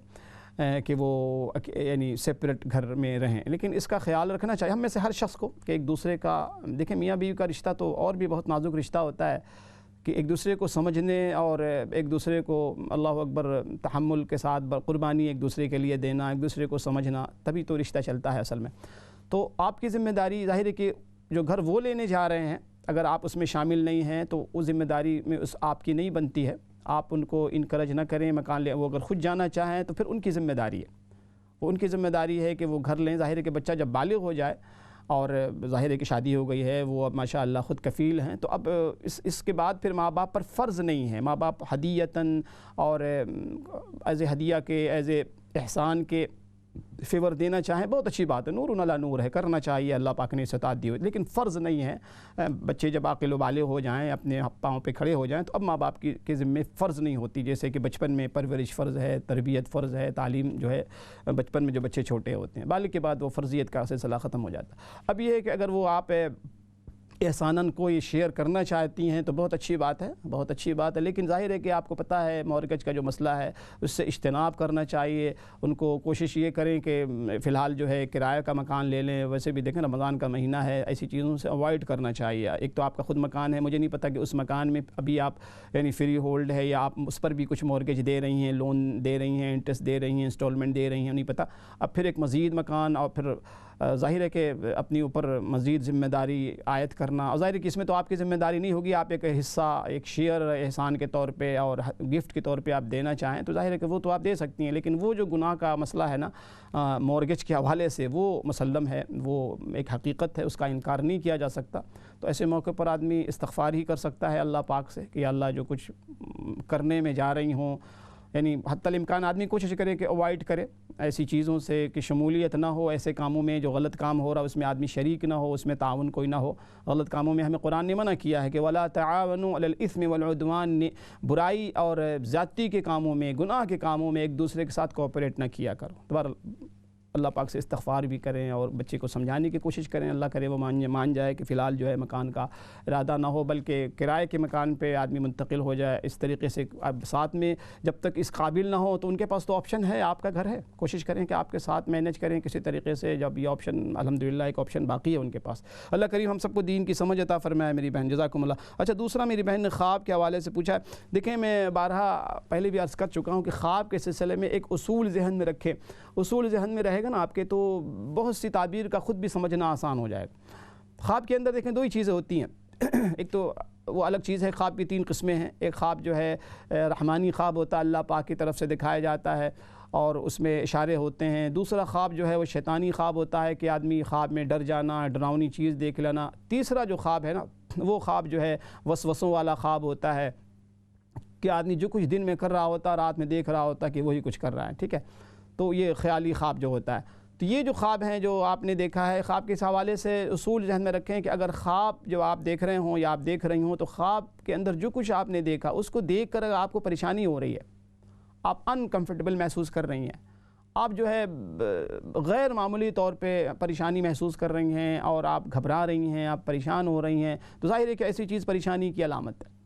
کہ وہ یعنی سیپریٹ گھر میں رہیں. لیکن اس کا خیال رکھنا چاہیے ہم میں سے ہر شخص کو کہ ایک دوسرے کا دیکھیں میاں بیوی کا رشتہ تو اور بھی بہت نازک رشتہ ہوتا ہے کہ ایک دوسرے کو سمجھنے اور ایک دوسرے کو اللہ اکبر تحمل کے ساتھ قربانی ایک دوسرے کے لیے دینا, ایک دوسرے کو سمجھنا, تبھی تو رشتہ چلتا ہے اصل میں. تو آپ کی ذمہ داری ظاہر ہے کہ جو گھر وہ لینے جا رہے ہیں اگر آپ اس میں شامل نہیں ہیں تو اس ذمہ داری میں اس آپ کی نہیں بنتی ہے. آپ ان کو انکریج نہ کریں مکان لیں. وہ اگر خود جانا چاہیں تو پھر ان کی ذمہ داری ہے, وہ ان کی ذمہ داری ہے کہ وہ گھر لیں. ظاہر ہے کہ بچہ جب بالغ ہو جائے اور ظاہر ہے کہ شادی ہو گئی ہے وہ اب ماشاء اللہ خود کفیل ہیں تو اب اس کے بعد پھر ماں باپ پر فرض نہیں ہے. ماں باپ ہدیتاً اور ایز اے ہدیہ کے ایز اے احسان کے فیور دینا چاہیں بہت اچھی بات ہے, نور علی نور ہے, کرنا چاہیے, اللہ پاک نے استطاعت دی ہوئی, لیکن فرض نہیں ہے. بچے جب عاقل و بالغ ہو جائیں اپنے پاؤں پہ کھڑے ہو جائیں تو اب ماں باپ کے ذمے فرض نہیں ہوتی. جیسے کہ بچپن میں پرورش فرض ہے, تربیت فرض ہے, تعلیم جو ہے بچپن میں جو بچے چھوٹے ہوتے ہیں بالغ کے بعد وہ فرضیت کا سلسلہ ختم ہو جاتا ہے. اب یہ ہے کہ اگر وہ آپ احساناً کوئی شیئر کرنا چاہتی ہیں تو بہت اچھی بات ہے, لیکن ظاہر ہے کہ آپ کو پتہ ہے مورگیج کا جو مسئلہ ہے اس سے اجتناب کرنا چاہیے. ان کو کوشش یہ کریں کہ فی الحال جو ہے کرایہ کا مکان لے لیں. ویسے بھی دیکھیں رمضان کا مہینہ ہے, ایسی چیزوں سے اوائڈ کرنا چاہیے. ایک تو آپ کا خود مکان ہے, مجھے نہیں پتہ کہ اس مکان میں ابھی آپ یعنی فری ہولڈ ہے یا آپ اس پر بھی کچھ مورگیج دے رہی ہیں, لون دے رہی ہیں, انٹرسٹ دے رہی ہیں, انسٹالمنٹ دے رہی ہیں, نہیں پتہ. اب پھر ایک مزید مکان اور پھر ظاہر ہے کہ اپنی اوپر مزید ذمہ داری عائد کرنا, اور ظاہر ہے کہ اس میں تو آپ کی ذمہ داری نہیں ہوگی. آپ ایک حصہ ایک شیئر احسان کے طور پہ اور گفٹ کے طور پہ آپ دینا چاہیں تو ظاہر ہے کہ وہ تو آپ دے سکتی ہیں, لیکن وہ جو گناہ کا مسئلہ ہے نا مورگیج کے حوالے سے وہ مسلم ہے, وہ ایک حقیقت ہے, اس کا انکار نہیں کیا جا سکتا. تو ایسے موقع پر آدمی استغفار ہی کر سکتا ہے اللہ پاک سے کہ اللہ جو کچھ کرنے میں جا رہی ہوں یعنی حتی الامکان آدمی کوشش کرے کہ اوائڈ کرے ایسی چیزوں سے کہ شمولیت نہ ہو ایسے کاموں میں جو غلط کام ہو رہا اس میں آدمی شریک نہ ہو, اس میں تعاون کوئی نہ ہو. غلط کاموں میں ہمیں قرآن نے منع کیا ہے کہ وَلَا تَعَاوَنُوا عَلَى الْإِثْمِ وَالْعُدْوَانِ, برائی اور زیادتی کے کاموں میں گناہ کے کاموں میں ایک دوسرے کے ساتھ کوآپریٹ نہ کیا کرو. دوبارہ اللہ پاک سے استغفار بھی کریں اور بچے کو سمجھانے کی کوشش کریں. اللہ کرے وہ مان جائے کہ فی الحال جو ہے مکان کا ارادہ نہ ہو بلکہ کرائے کے مکان پہ آدمی منتقل ہو جائے. اس طریقے سے اب ساتھ میں جب تک اس قابل نہ ہو تو ان کے پاس تو آپشن ہے, آپ کا گھر ہے, کوشش کریں کہ آپ کے ساتھ مینیج کریں کسی طریقے سے. جب یہ آپشن الحمدللہ ایک آپشن باقی ہے ان کے پاس. اللہ کریم ہم سب کو دین کی سمجھ عطا فرمائے میری بہن, جزاکم اللہ. اچھا دوسرا میری بہن نے خواب کے حوالے سے پوچھا ہے. دیکھیں میں بارہا پہلے بھی عرض کر چکا ہوں کہ خواب کے سلسلے میں ایک اصول ذہن میں رکھیں. اصول ذہن میں رہے گا نا آپ کے تو بہت سی تعبیر کا خود بھی سمجھنا آسان ہو جائے گا. خواب کے اندر دیکھیں دو ہی چیزیں ہوتی ہیں. ایک تو وہ الگ چیز ہے, خواب کی 3 قسمیں ہیں. ایک خواب جو ہے رحمانی خواب ہوتا ہے, اللہ پاک کی طرف سے دکھایا جاتا ہے اور اس میں اشارے ہوتے ہیں. دوسرا خواب جو ہے وہ شیطانی خواب ہوتا ہے کہ آدمی خواب میں ڈر جانا, ڈراؤنی چیز دیکھ لینا. تیسرا جو خواب ہے نا وہ خواب جو ہے وسوسوں والا خواب ہوتا ہے کہ آدمی جو کچھ دن میں کر رہا ہوتا رات میں دیکھ رہا ہوتا کہ وہی کچھ کر رہا ہے. ٹھیک ہے, تو یہ خیالی خواب جو ہوتا ہے. تو یہ جو خواب ہیں جو آپ نے دیکھا ہے, خواب کے اس حوالے سے اصول ذہن میں رکھیں کہ اگر خواب جو آپ دیکھ رہے ہوں یا آپ دیکھ رہی ہوں تو خواب کے اندر جو کچھ آپ نے دیکھا اس کو دیکھ کر اگر آپ کو پریشانی ہو رہی ہے, آپ انکمفرٹیبل محسوس کر رہی ہیں، آپ جو ہے غیر معمولی طور پہ پریشانی محسوس کر رہی ہیں اور آپ گھبرا رہی ہیں، آپ پریشان ہو رہی ہیں، تو ظاہر ہے کہ ایسی چیز پریشانی کی علامت ہے۔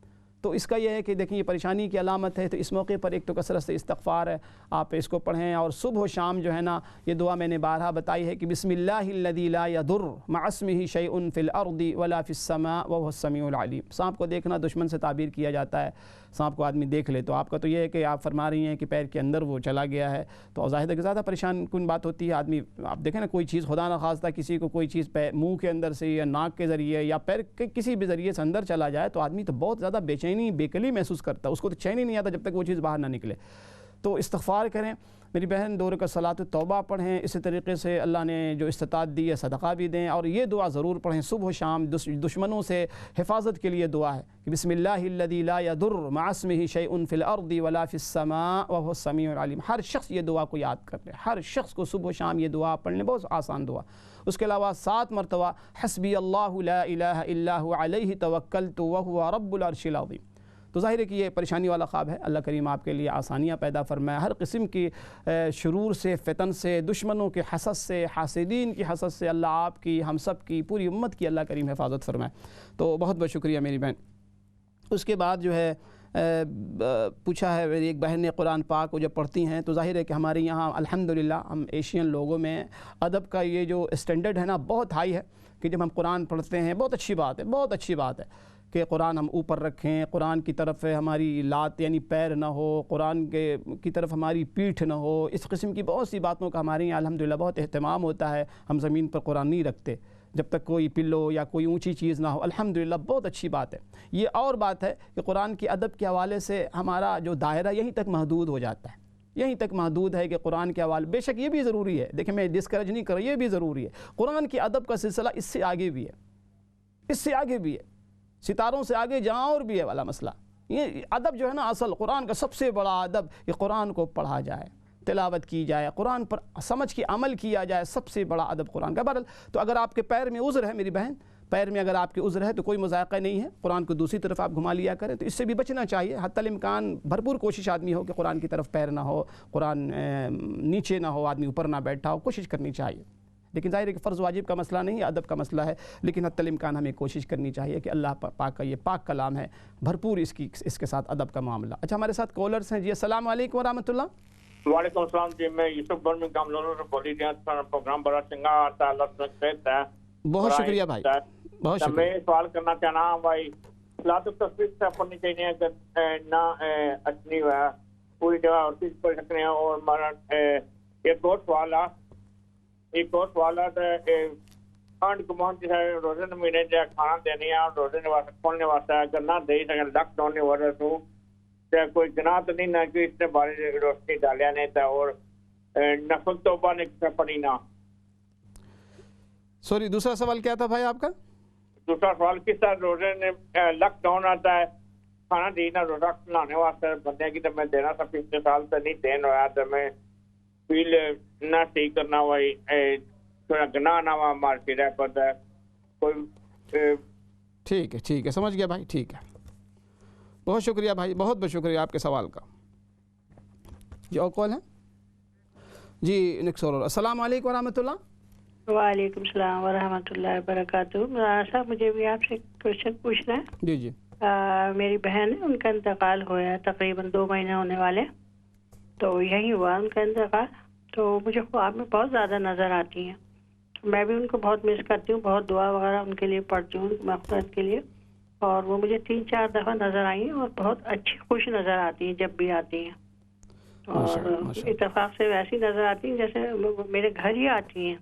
تو اس کا یہ ہے کہ دیکھیں یہ پریشانی کی علامت ہے، تو اس موقع پر ایک تو کثرت سے استغفار ہے، آپ اس کو پڑھیں، اور صبح و شام جو ہے نا یہ دعا میں نے بارہا بتائی ہے کہ بسم اللہ الذی لا یضر مع اسمہ شیء فی الارض ولا فی السماء وهو السمیع العلیم۔ سانپ کو دیکھنا دشمن سے تعبیر کیا جاتا ہے، سانپ کو آدمی دیکھ لے تو آپ کا تو یہ ہے کہ آپ فرما رہی ہیں کہ پیر کے اندر وہ چلا گیا ہے، تو ظاہر ہے کہ زیادہ پریشان کن بات ہوتی ہے۔ آدمی آپ دیکھیں نا کوئی چیز خدا نخواستہ کسی کو کوئی چیز منہ کے اندر سے یا ناک کے ذریعے یا پیر کے کسی بھی ذریعے سے اندر چلا جائے تو آدمی تو بہت زیادہ بے چینی بےقلی محسوس کرتا ہے، اس کو تو چین ہی نہیں آتا جب تک وہ چیز باہر نہ نکلے۔ تو استغفار کریں میری بہن، 2 رکعت صلاۃ التوبہ پڑھیں، اسی طریقے سے اللہ نے جو استطاعت دی ہے صدقہ بھی دیں، اور یہ دعا ضرور پڑھیں صبح و شام، دشمنوں سے حفاظت کے لیے دعا ہے کہ بسم اللہ الذی لا یضر مع اسمہ شیء فی الارض ولا فی السماء وهو السمیع العلیم۔ ہر شخص یہ دعا کو یاد کر لے، ہر شخص کو صبح و شام یہ دعا پڑھنے، بہت آسان دعا۔ اس کے علاوہ 7 مرتبہ حسبی اللہ لا الہ الا هو علیہ توکلت وهو رب العرش العظیم۔ تو ظاہر ہے کہ یہ پریشانی والا خواب ہے، اللہ کریم آپ کے لیے آسانیاں پیدا فرمائے، ہر قسم کی شرور سے، فتن سے، دشمنوں کے حسد سے، حاسدین کی حسد سے اللہ آپ کی، ہم سب کی، پوری امت کی اللہ کریم حفاظت فرمائے۔ تو بہت بہت شکریہ میری بہن۔ اس کے بعد جو ہے پوچھا ہے میری ایک بہن نے قرآن پاک کو جب پڑھتی ہیں تو ظاہر ہے کہ ہمارے یہاں الحمدللہ ہم ایشین لوگوں میں ادب کا یہ جو اسٹینڈرڈ ہے نا بہت ہائی ہے، کہ جب ہم قرآن پڑھتے ہیں بہت اچھی بات ہے، بہت اچھی بات ہے کہ قرآن ہم اوپر رکھیں، قرآن کی طرف ہماری لات یعنی پیر نہ ہو، قرآن کی طرف ہماری پیٹھ نہ ہو، اس قسم کی بہت سی باتوں کا ہمارے یہاں الحمدللہ بہت اہتمام ہوتا ہے۔ ہم زمین پر قرآن نہیں رکھتے جب تک کوئی پلو یا کوئی اونچی چیز نہ ہو، الحمدللہ بہت اچھی بات ہے۔ یہ اور بات ہے کہ قرآن کی ادب کے حوالے سے ہمارا جو دائرہ یہیں تک محدود ہو جاتا ہے، یہیں تک محدود ہے کہ قرآن کے حوالے، بے شک یہ بھی ضروری ہے، دیکھیں میں ڈسکریج نہیں کر رہا، یہ بھی ضروری ہے۔ قرآن کی ادب کا سلسلہ اس سے آگے بھی ہے، اس سے آگے بھی ہے، ستاروں سے آگے جہاں اور بھی ہے والا مسئلہ۔ یہ ادب جو ہے نا اصل قرآن کا سب سے بڑا ادب، یہ قرآن کو پڑھا جائے، تلاوت کی جائے، قرآن پر سمجھ کے عمل کیا جائے، سب سے بڑا ادب قرآن کا۔ بہرحال تو اگر آپ کے پیر میں عذر ہے میری بہن، پیر میں اگر آپ کے عذر ہے تو کوئی مذائقہ نہیں ہے، قرآن کو دوسری طرف آپ گھما لیا کریں، تو اس سے بھی بچنا چاہیے۔ حتی الامکان بھرپور کوشش آدمی ہو کہ قرآن کی طرف پیر نہ ہو، قرآن نیچے نہ ہو، آدمی اوپر نہ بیٹھا ہو، کوشش کرنی چاہیے۔ لیکن ظاہر ہے کہ فرض واجب کا مسئلہ نہیں ہے، ادب کا مسئلہ ہے، لیکن حتی الامکان ہمیں کوشش کرنی چاہیے کہ اللہ پاک کا یہ پاک کلام ہے، بھرپور اس کے ساتھ ادب کا معاملہ۔ اچھا ہمارے ساتھ کالرز ہیں جی، السلام علیکم ورحمۃ اللہ۔
وعلیکم السلام جی، میں یوسف برمنگھم لندن سے بولی رہا ہوں، پروگرام بڑا چنگا آتا ہے، اللہ خیر ہے۔
بہت شکریہ بھائی، بہت شکریہ۔
میں سوال کرنا چاہنا ہوں بھائی، صلاۃ التسبیح سے پڑھنی چاہیے اگر نہ اچھنی ہوا پوری جگہ اور چیز پڑھ سکتے ہیں۔ اور ہمارا ایک اور سوال ہے کھانڈ کمان جو ہے روزے مہینے جو کھانا دینی ہے اور روزے کھولنے واسطے اگر نہ دے سکیں لاک ڈاؤن کی وجہ سے کوئی گناہ تو نہیں نہ کہ اس نے بارے روشنی ڈالیا نہیں تھا اور نفل توبہ نے پڑھی نہ۔
سوری دوسرا سوال کیا تھا بھائی آپ کا؟
دوسرا سوال کس طرح روزے نے لاک ڈاؤن آتا ہے کھانا دینا روزہ کھلانے واسطے بندے کی، تو میں دینا تھا پچھلے سال تو نہیں دین ہوا، تو میں فیل نہ صحیح کرنا ہوئی تھوڑا گناہ نہ ہوا مارتی رہ پڑتا ہے کوئی۔
ٹھیک ہے سمجھ گیا بھائی، ٹھیک ہے، بہت شکریہ بھائی، بہت بہت شکریہ آپ کے سوال کا۔ جی اور کال ہے جی، نیکسٹ کالر۔ السلام علیکم ورحمۃ اللہ۔
وعلیکم السلام ورحمۃ اللہ وبرکاتہ۔ مولانا صاحب مجھے بھی آپ سے کوشچن پوچھنا ہے۔
جی جی۔
میری بہن ہے، ان کا انتقال ہوا ہے، تقریباً 2 مہینے ہونے والے، تو یہی ہوا ان کا انتقال۔ تو مجھے خواب میں بہت زیادہ نظر آتی ہیں، میں بھی ان کو بہت مس کرتی ہوں، بہت دعا وغیرہ ان کے لیے پڑھتی ہوں مغفرت کے لیے، اور وہ مجھے 3-4 دفعہ نظر آئی ہیں اور بہت اچھی خوش نظر آتی ہیں جب بھی آتی ہیں، اور اتفاق سے ویسی نظر آتی ہیں جیسے میرے گھر ہی آتی ہیں،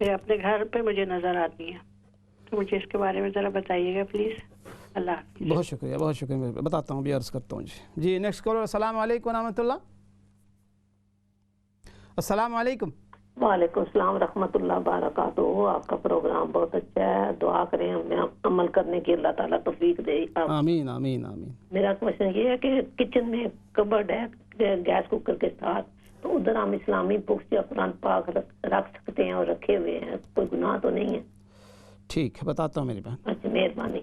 میرے اپنے گھر پہ مجھے نظر آتی ہیں۔ تو مجھے اس کے بارے میں ذرا بتائیے گا پلیز۔ اللہ حافظ۔
بہت شکریہ، بہت شکریہ، بتاتا ہوں بھی، عرض کرتا ہوں جی۔ Next collar. السلام علیکم ورحمۃ اللہ۔ السلام علیکم۔
وعلیکم السلام ورحمۃ اللہ وبرکاتہ۔ آپ کا پروگرام بہت اچھا ہے، دعا کریں ہمیں عمل کرنے کی اللہ تعالیٰ توفیق دے۔
آمین آمین آمین۔
میرا کوشچن یہ ہے کہ کچن میں کبرڈ ہے گیس کوکر کے ساتھ، تو ادھر ہم اسلامی بکس یا قرآن پاک رکھ سکتے ہیں اور رکھے ہوئے ہیں، کوئی گناہ تو نہیں ہے؟
ٹھیک ہے، بتاتا ہوں میری بہن۔
اچھا مہربانی۔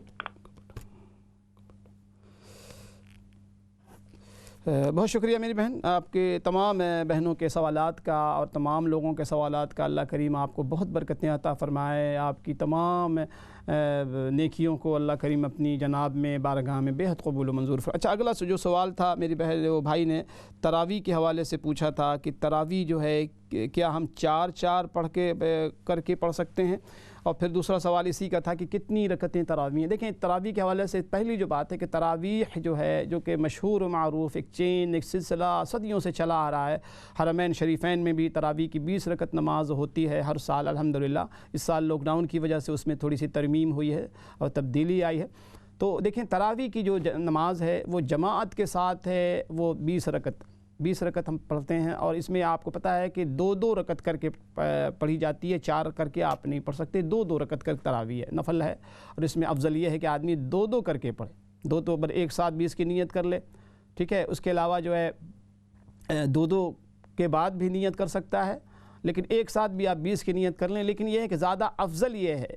بہت شکریہ میری بہن، آپ کے تمام بہنوں کے سوالات کا اور تمام لوگوں کے سوالات کا اللہ کریم آپ کو بہت برکتیں عطا فرمائے، آپ کی تمام نیکیوں کو اللہ کریم اپنی جناب میں بارگاہ میں بے حد قبول و منظور فرمائے۔ اچھا، اگلا جو سوال تھا میری بہن وہ بھائی نے تراویح کے حوالے سے پوچھا تھا کہ تراویح جو ہے کیا ہم 4 کر کے پڑھ سکتے ہیں، اور پھر دوسرا سوال اسی کا تھا کہ کتنی رکعتیں تراویح ہیں۔ دیکھیں، تراویح کے حوالے سے پہلی جو بات ہے کہ تراویح جو ہے، جو کہ مشہور و معروف ایک چین، ایک سلسلہ صدیوں سے چلا آ رہا ہے، حرمین شریفین میں بھی تراویح کی 20 رکعت نماز ہوتی ہے ہر سال الحمدللہ۔ اس سال لاک ڈاؤن کی وجہ سے اس میں تھوڑی سی ترمیم ہوئی ہے اور تبدیلی آئی ہے۔ تو دیکھیں، تراویح کی جو نماز ہے وہ جماعت کے ساتھ ہے، وہ 20 رکعت ہم پڑھتے ہیں، اور اس میں آپ کو پتہ ہے کہ 2 رکعت کر کے پڑھی جاتی ہے، 4 کر کے آپ نہیں پڑھ سکتے، 2 رکعت کر تراویح ہے، نفل ہے، اور اس میں افضل یہ ہے کہ آدمی 2 کر کے پڑھے، 2 بر ایک ساتھ 20 کی نیت کر لے، ٹھیک ہے۔ اس کے علاوہ جو ہے 2 کے بعد بھی نیت کر سکتا ہے، لیکن ایک ساتھ بھی آپ 20 کی نیت کر لیں، لیکن یہ ہے کہ زیادہ افضل یہ ہے۔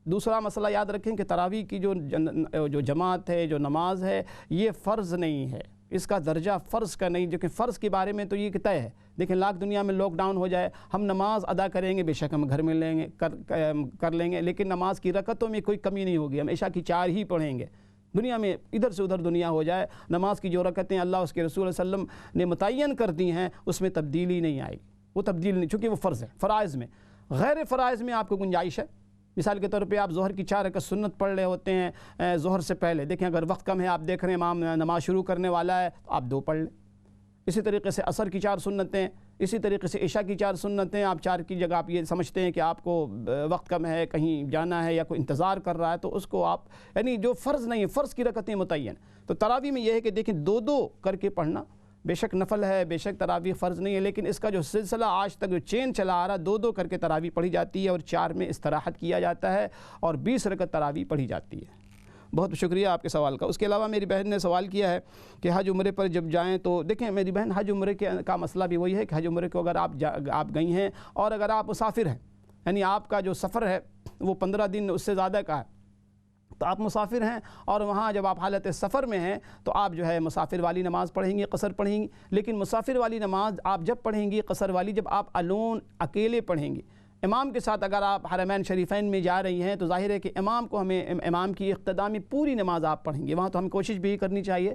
دوسرا مسئلہ یاد رکھیں کہ تراویح کی جو جماعت ہے، جو نماز ہے، یہ فرض نہیں ہے، اس کا درجہ فرض کا نہیں، جو کہ فرض کے بارے میں تو یہ طے ہے۔ لیکن لاکھ دنیا میں لاک ڈاؤن ہو جائے، ہم نماز ادا کریں گے، بے شک ہم گھر میں کر لیں گے، لیکن نماز کی رکعتوں میں کوئی کمی نہیں ہوگی، ہم عشاء کی 4 ہی پڑھیں گے۔ دنیا میں ادھر سے ادھر دنیا ہو جائے، نماز کی جو رکعتیں اللہ اس کے رسول صلی اللہ علیہ وسلم نے متعین کر دی ہیں، اس میں تبدیلی نہیں آئے گی، وہ تبدیل نہیں، چونکہ وہ فرض ہے۔ فرائض میں، غیر فرائض میں آپ کو گنجائش ہے۔ مثال کے طور پہ آپ ظہر کی 4 رکعت سنت پڑھ رہے ہوتے ہیں ظہر سے پہلے، دیکھیں اگر وقت کم ہے، آپ دیکھ رہے ہیں امام نماز شروع کرنے والا ہے، تو آپ 2 پڑھ لیں۔ اسی طریقے سے عصر کی 4 سنتیں، اسی طریقے سے عشاء کی 4 سنتیں، آپ 4 کی جگہ آپ یہ سمجھتے ہیں کہ آپ کو وقت کم ہے، کہیں جانا ہے یا کوئی انتظار کر رہا ہے، تو اس کو آپ یعنی جو فرض نہیں ہے، فرض کی رکعتیں متعین۔ تو تراویح میں یہ ہے کہ دیکھیں 2 کر کے پڑھنا بے شک نفل ہے، بے شک تراویح فرض نہیں ہے، لیکن اس کا جو سلسلہ آج تک جو چین چلا آ رہا ہے، 2 کر کے تراویح پڑھی جاتی ہے، اور 4 میں استراحت کیا جاتا ہے، اور 20 رکعت تراویح پڑھی جاتی ہے۔ بہت شکریہ آپ کے سوال کا۔ اس کے علاوہ میری بہن نے سوال کیا ہے کہ حج عمرے پر جب جائیں تو دیکھیں میری بہن، حج عمرے کا مسئلہ بھی وہی ہے کہ حج عمرے کو اگر آپ گئی ہیں، اور اگر آپ مسافر ہیں، یعنی آپ کا جو سفر ہے وہ 15 دن اس سے زیادہ کا ہے، تو آپ مسافر ہیں، اور وہاں جب آپ حالت سفر میں ہیں تو آپ جو ہے مسافر والی نماز پڑھیں گی، قصر پڑھیں گی۔ لیکن مسافر والی نماز آپ جب پڑھیں گی، قصر والی جب آپ اکیلے پڑھیں گی۔ امام کے ساتھ اگر آپ حرمین شریفین میں جا رہی ہیں تو ظاہر ہے کہ امام کی اقتداء میں پوری نماز آپ پڑھیں گے۔ وہاں تو ہمیں کوشش بھی کرنی چاہیے،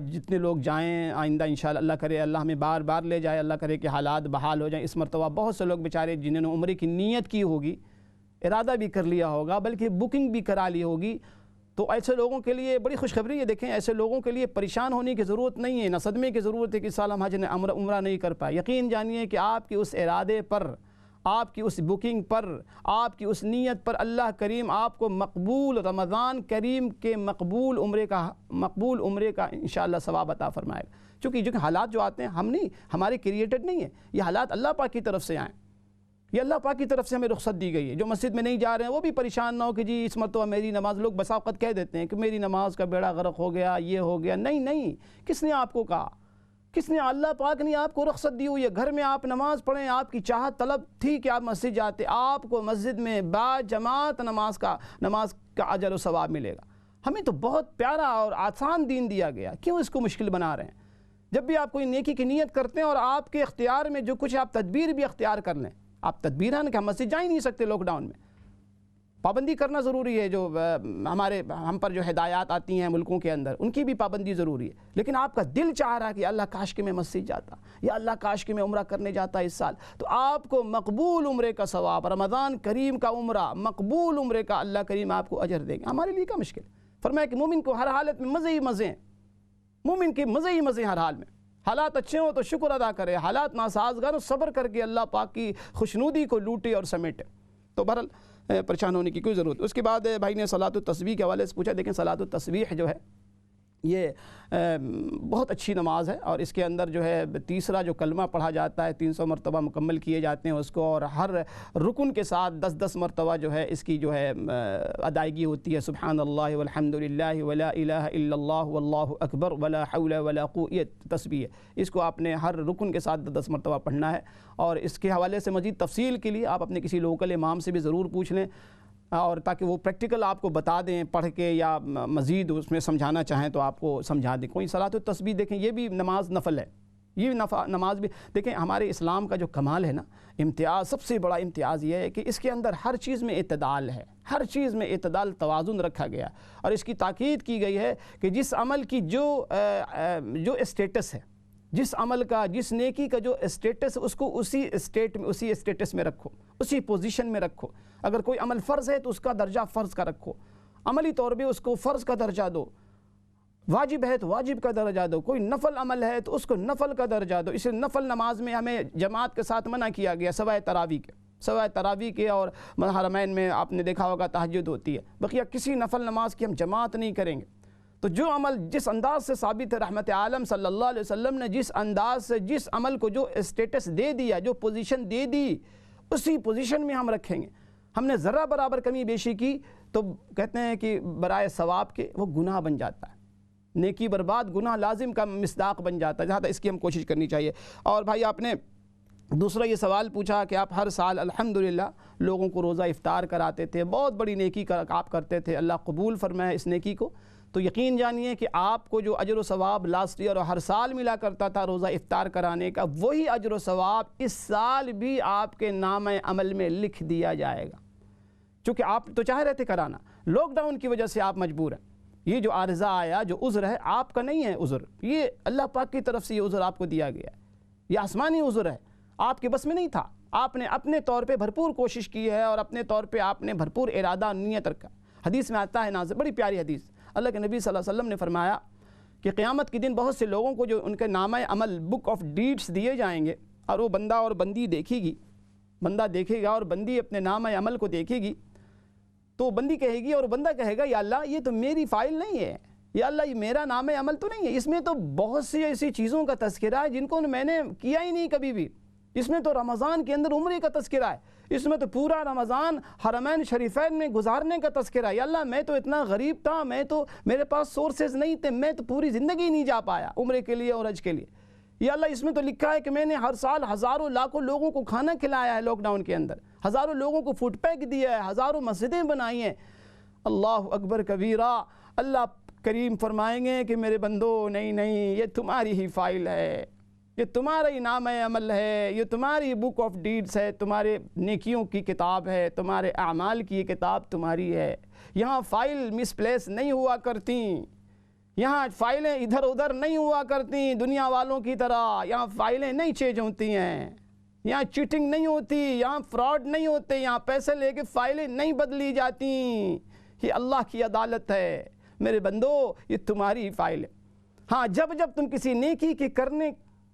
جتنے لوگ جائیں آئندہ انشاءاللہ اللہ کرے اللہ ہمیں بار بار لے جائے، اللہ کرے کہ حالات بحال ہو جائیں۔ اس مرتبہ بہت سے لوگ بیچارے جنہوں نے عمرے کی نیت کی ہوگی، ارادہ بھی کر لیا ہوگا، بلکہ بکنگ بھی کرا لی ہوگی، تو ایسے لوگوں کے لیے بڑی خوشخبری ہے۔ دیکھیں، ایسے لوگوں کے لیے پریشان ہونے کی ضرورت نہیں ہے، نہ صدمے کی ضرورت ہے کہ اس سال ہم حج نے عمرہ نہیں کر پائے۔ یقین جانیے کہ آپ کے اس ارادے پر، آپ کی اس بکنگ پر، آپ کی اس نیت پر اللہ کریم آپ کو مقبول رمضان کریم کے مقبول عمرے کا انشاءاللہ ثواب عطا فرمائے گا۔ چونکہ جو حالات جو آتے ہیں ہم نہیں، ہمارے کریٹڈ نہیں ہیں، یہ حالات اللہ پاک کی طرف سے آئیں، یہ اللہ پاک کی طرف سے ہمیں رخصت دی گئی ہے۔ جو مسجد میں نہیں جا رہے ہیں وہ بھی پریشان نہ ہو کہ جی اس مرتبہ میری نماز، لوگ بسا اوقات کہہ دیتے ہیں کہ میری نماز کا بیڑا غرق ہو گیا، یہ ہو گیا۔ نہیں، کس نے آپ کو کہا؟ کس نے؟ اللہ پاک نے آپ کو رخصت دی ہوئی ہے، گھر میں آپ نماز پڑھیں، آپ کی چاہت طلب تھی کہ آپ مسجد جاتے، آپ کو مسجد میں با جماعت نماز کا اجر و ثواب ملے گا۔ ہمیں تو بہت پیارا اور آسان دین دیا گیا، کیوں اس کو مشکل بنا رہے ہیں؟ جب بھی آپ کوئی نیکی کی نیت کرتے ہیں اور آپ کے اختیار میں جو کچھ آپ تدبیر بھی اختیار کر لیں، آپ تدبیران کہ ہم مسجد جا ہی نہیں سکتے لاک ڈاؤن میں، پابندی کرنا ضروری ہے۔ جو ہم پر جو ہدایات آتی ہیں ملکوں کے اندر، ان کی بھی پابندی ضروری ہے، لیکن آپ کا دل چاہ رہا کہ اللہ کاش کہ میں مسجد جاتا، یا اللہ کاش کہ میں عمرہ کرنے جاتا اس سال، تو آپ کو مقبول عمرے کا ثواب، رمضان کریم کا عمرہ، مقبول عمرے کا اللہ کریم آپ کو اجر دیں گے۔ ہمارے لیے کیا مشکل؟ فرمایا کہ مومن کو ہر حالت میں مزے ہی مزے ہیں، مومن کے مزے ہی مزے ہر حال میں۔ حالات اچھے ہوں تو شکر ادا کرے، حالات ناسازگار ہوں صبر کر کے اللہ پاک کی خوشنودی کو لوٹے اور سمیٹے۔ تو بہرحال پریشان ہونے کی کوئی ضرورت۔ اس کے بعد بھائی نے صلاۃ التسبیح کے حوالے سے پوچھا۔ دیکھیں، صلاۃ التسبیح جو ہے یہ بہت اچھی نماز ہے، اور اس کے اندر جو ہے تیسرا جو کلمہ پڑھا جاتا ہے 300 مرتبہ مکمل کیے جاتے ہیں اس کو، اور ہر رکن کے ساتھ 10 مرتبہ جو ہے اس کی جو ہے ادائیگی ہوتی ہے۔ سبحان اللہ والحمد للہ ولا الہ الا اللہ واللہ اکبر ولا حول ولا قوت، تسبیح اس کو آپ نے ہر رکن کے ساتھ 10 مرتبہ پڑھنا ہے۔ اور اس کے حوالے سے مزید تفصیل کے لیے آپ اپنے کسی لوکل امام سے بھی ضرور پوچھ لیں۔ اور تاکہ وہ پریکٹیکل آپ کو بتا دیں پڑھ کے، یا مزید اس میں سمجھانا چاہیں تو آپ کو سمجھا دیں. کوئی صلاۃ التسبیح دیکھیں یہ بھی نماز نفل ہے، یہ نماز بھی دیکھیں. ہمارے اسلام کا جو کمال ہے نا، امتیاز، سب سے بڑا امتیاز یہ ہے کہ اس کے اندر ہر چیز میں اعتدال ہے، ہر چیز میں اعتدال، توازن رکھا گیا، اور اس کی تاکید کی گئی ہے کہ جس عمل کی جو اسٹیٹس ہے، جس عمل کا، جس نیکی کا جو اسٹیٹس، اس کو اسی اسٹیٹس میں رکھو، اسی پوزیشن میں رکھو. اگر کوئی عمل فرض ہے تو اس کا درجہ فرض کا رکھو، عملی طور پہ اس کو فرض کا درجہ دو. واجب ہے تو واجب کا درجہ دو، کوئی نفل عمل ہے تو اس کو نفل کا درجہ دو. اس لیے نفل نماز میں ہمیں جماعت کے ساتھ منع کیا گیا، سوائے تراویح کے اور حرمین میں آپ نے دیکھا ہوگا تہجد ہوتی ہے. بقیہ کسی نفل نماز کی ہم جماعت نہیں کریں گے. تو جو عمل جس انداز سے ثابت ہے، رحمت عالم صلی اللہ علیہ وسلم نے جس انداز سے جس عمل کو جو اسٹیٹس دے دیا، جو پوزیشن دے دی، اسی پوزیشن میں ہم رکھیں گے. ہم نے ذرہ برابر کمی بیشی کی تو کہتے ہیں کہ برائے ثواب کے وہ گناہ بن جاتا ہے، نیکی برباد، گناہ لازم کا مصداق بن جاتا ہے. جہاں تک اس کی ہم کوشش کرنی چاہیے. اور بھائی آپ نے دوسرا یہ سوال پوچھا کہ آپ ہر سال الحمدللہ لوگوں کو روزہ افطار کراتے تھے، بہت بڑی نیکی آپ کرتے تھے، اللہ قبول فرمائے اس نیکی کو. تو یقین جانیے کہ آپ کو جو اجر و ثواب لاسٹ ایئر اور ہر سال ملا کرتا تھا روزہ افطار کرانے کا، وہی اجر و ثواب اس سال بھی آپ کے نامہ عمل میں لکھ دیا جائے گا. چونکہ آپ تو چاہ رہے تھے کرانا، لاک ڈاؤن کی وجہ سے آپ مجبور ہیں. یہ جو عارضہ آیا، جو عذر ہے، آپ کا نہیں ہے عذر، یہ اللہ پاک کی طرف سے یہ عذر آپ کو دیا گیا ہے. یہ آسمانی عذر ہے، آپ کے بس میں نہیں تھا. آپ نے اپنے طور پہ بھرپور کوشش کی ہے، اور اپنے طور پہ آپ نے بھرپور ارادہ نیت رکھا. حدیث میں آتا ہے نازل، بڑی پیاری حدیث، اللہ کے نبی صلی اللہ علیہ وسلم نے فرمایا کہ قیامت کے دن بہت سے لوگوں کو جو ان کے نامہ عمل بک آف ڈیڈز دیے جائیں گے، اور وہ بندہ اور بندی دیکھے گی، بندہ دیکھے گا اور بندی اپنے نامہ عمل کو دیکھے گی. تو بندی کہے گی اور بندہ کہے گا، یا اللہ یہ تو میری فائل نہیں ہے، یا اللہ یہ میرا نامہ عمل تو نہیں ہے، اس میں تو بہت سی ایسی چیزوں کا تذکرہ ہے جن کو میں نے کیا ہی نہیں کبھی بھی. اس میں تو رمضان کے اندر عمرے کا تذکرہ ہے، اس میں تو پورا رمضان حرمین شریفین میں گزارنے کا تذکرہ ہے. یا اللہ میں تو اتنا غریب تھا، میرے پاس سورسز نہیں تھے، میں تو پوری زندگی نہیں جا پایا عمرے کے لیے اور حج کے لیے. یا اللہ اس میں تو لکھا ہے کہ میں نے ہر سال ہزاروں لاکھوں لوگوں کو کھانا کھلایا ہے لاک ڈاؤن کے اندر، ہزاروں لوگوں کو فوڈ پیک دیا ہے، ہزاروں مسجدیں بنائی ہیں. اللہ اکبر کبیرہ. اللہ کریم فرمائیں گے کہ میرے بندو نہیں، یہ تمہاری ہی فائل ہے، یہ تمہارا ہی نامہ عمل ہے، یہ تمہاری بک آف ڈیڈز ہے، تمہارے نیکیوں کی کتاب ہے، تمہارے اعمال کی کتاب تمہاری ہے. یہاں فائل مس پلیس نہیں ہوا کرتی، یہاں فائلیں ادھر ادھر نہیں ہوا کرتی دنیا والوں کی طرح. یہاں فائلیں نہیں چینج ہوتی ہیں، یہاں چیٹنگ نہیں ہوتی، یہاں فراڈ نہیں ہوتے، یہاں پیسے لے کے فائلیں نہیں بدلی جاتی. یہ اللہ کی عدالت ہے. میرے بندو یہ تمہاری فائل ہے. ہاں جب تم کسی نیکی کے کرنے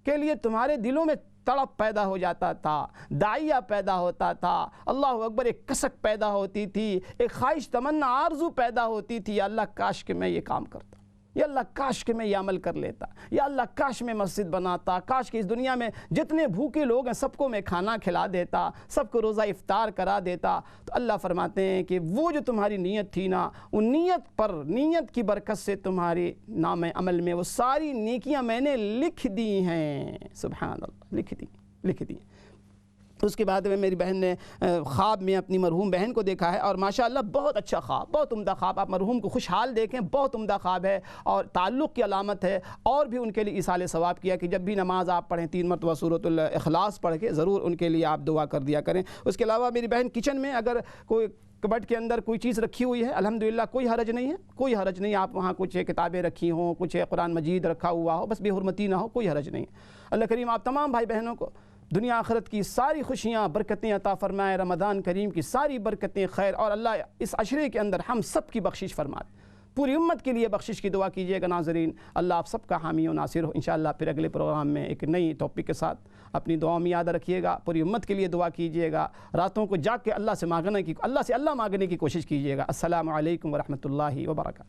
کے لیے تمہارے دلوں میں تڑپ پیدا ہو جاتا تھا، داعیہ پیدا ہوتا تھا، اللہ اکبر، ایک کسک پیدا ہوتی تھی، ایک خواہش، تمنا، آرزو پیدا ہوتی تھی، یا اللہ کاش کہ میں یہ کام کرتا، یا اللہ کاش کہ میں یہ عمل کر لیتا، یا اللہ کاش میں مسجد بناتا، کاش کہ اس دنیا میں جتنے بھوکے لوگ ہیں سب کو میں کھانا کھلا دیتا، سب کو روزہ افطار کرا دیتا. تو اللہ فرماتے ہیں کہ وہ جو تمہاری نیت تھی نا، ان نیت کی برکت سے تمہارے نام عمل میں وہ ساری نیکیاں میں نے لکھ دی ہیں. سبحان اللہ، لکھ دی. اس کے بعد میں میری بہن نے خواب میں اپنی مرحوم بہن کو دیکھا ہے، اور ماشاءاللہ بہت اچھا خواب، بہت عمدہ خواب. آپ مرحوم کو خوشحال دیکھیں، بہت عمدہ خواب ہے اور تعلق کی علامت ہے. اور بھی ان کے لیے ایصال ثواب کیا کہ جب بھی نماز آپ پڑھیں 3 مرتبہ سورۃ الاخلاص پڑھ کے ضرور ان کے لیے آپ دعا کر دیا کریں. اس کے علاوہ میری بہن کچن میں اگر کوئی کبٹ کے اندر کوئی چیز رکھی ہوئی ہے، الحمدللہ کوئی حرج نہیں ہے، کوئی حرج نہیں. آپ وہاں کچھ کتابیں رکھی ہوں، کچھ قرآن مجید رکھا ہوا ہو، بس بے حرمتی نہ ہو، کوئی حرج نہیں. اللہ کریم آپ تمام بھائی بہنوں کو دنیا آخرت کی ساری خوشیاں، برکتیں عطا فرمائے، رمضان کریم کی ساری برکتیں، خیر، اور اللہ اس عشرے کے اندر ہم سب کی بخشش فرمائے. پوری امت کے لیے بخشش کی دعا کیجیے گا ناظرین. اللہ آپ سب کا حامی و ناصر ہو. انشاءاللہ پھر اگلے پروگرام میں ایک نئی ٹاپک کے ساتھ اپنی دعاؤں میں یاد رکھیے گا. پوری امت کے لیے دعا کیجیے گا. راتوں کو جاگ کے اللہ سے مانگنے کی کوشش کیجیے گا. السلام علیکم ورحمۃ اللہ وبرکاتہ.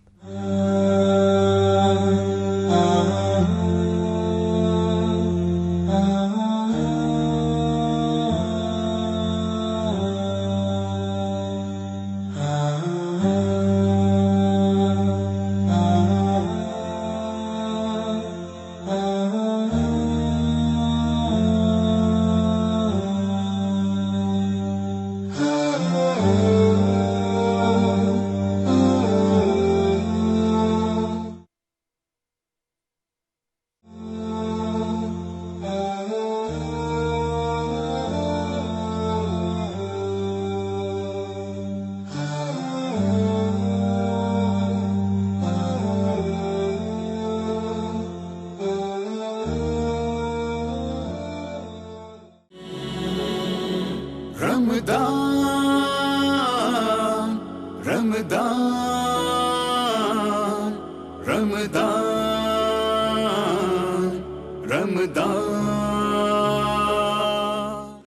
رمضان رمضان رمضان رمضان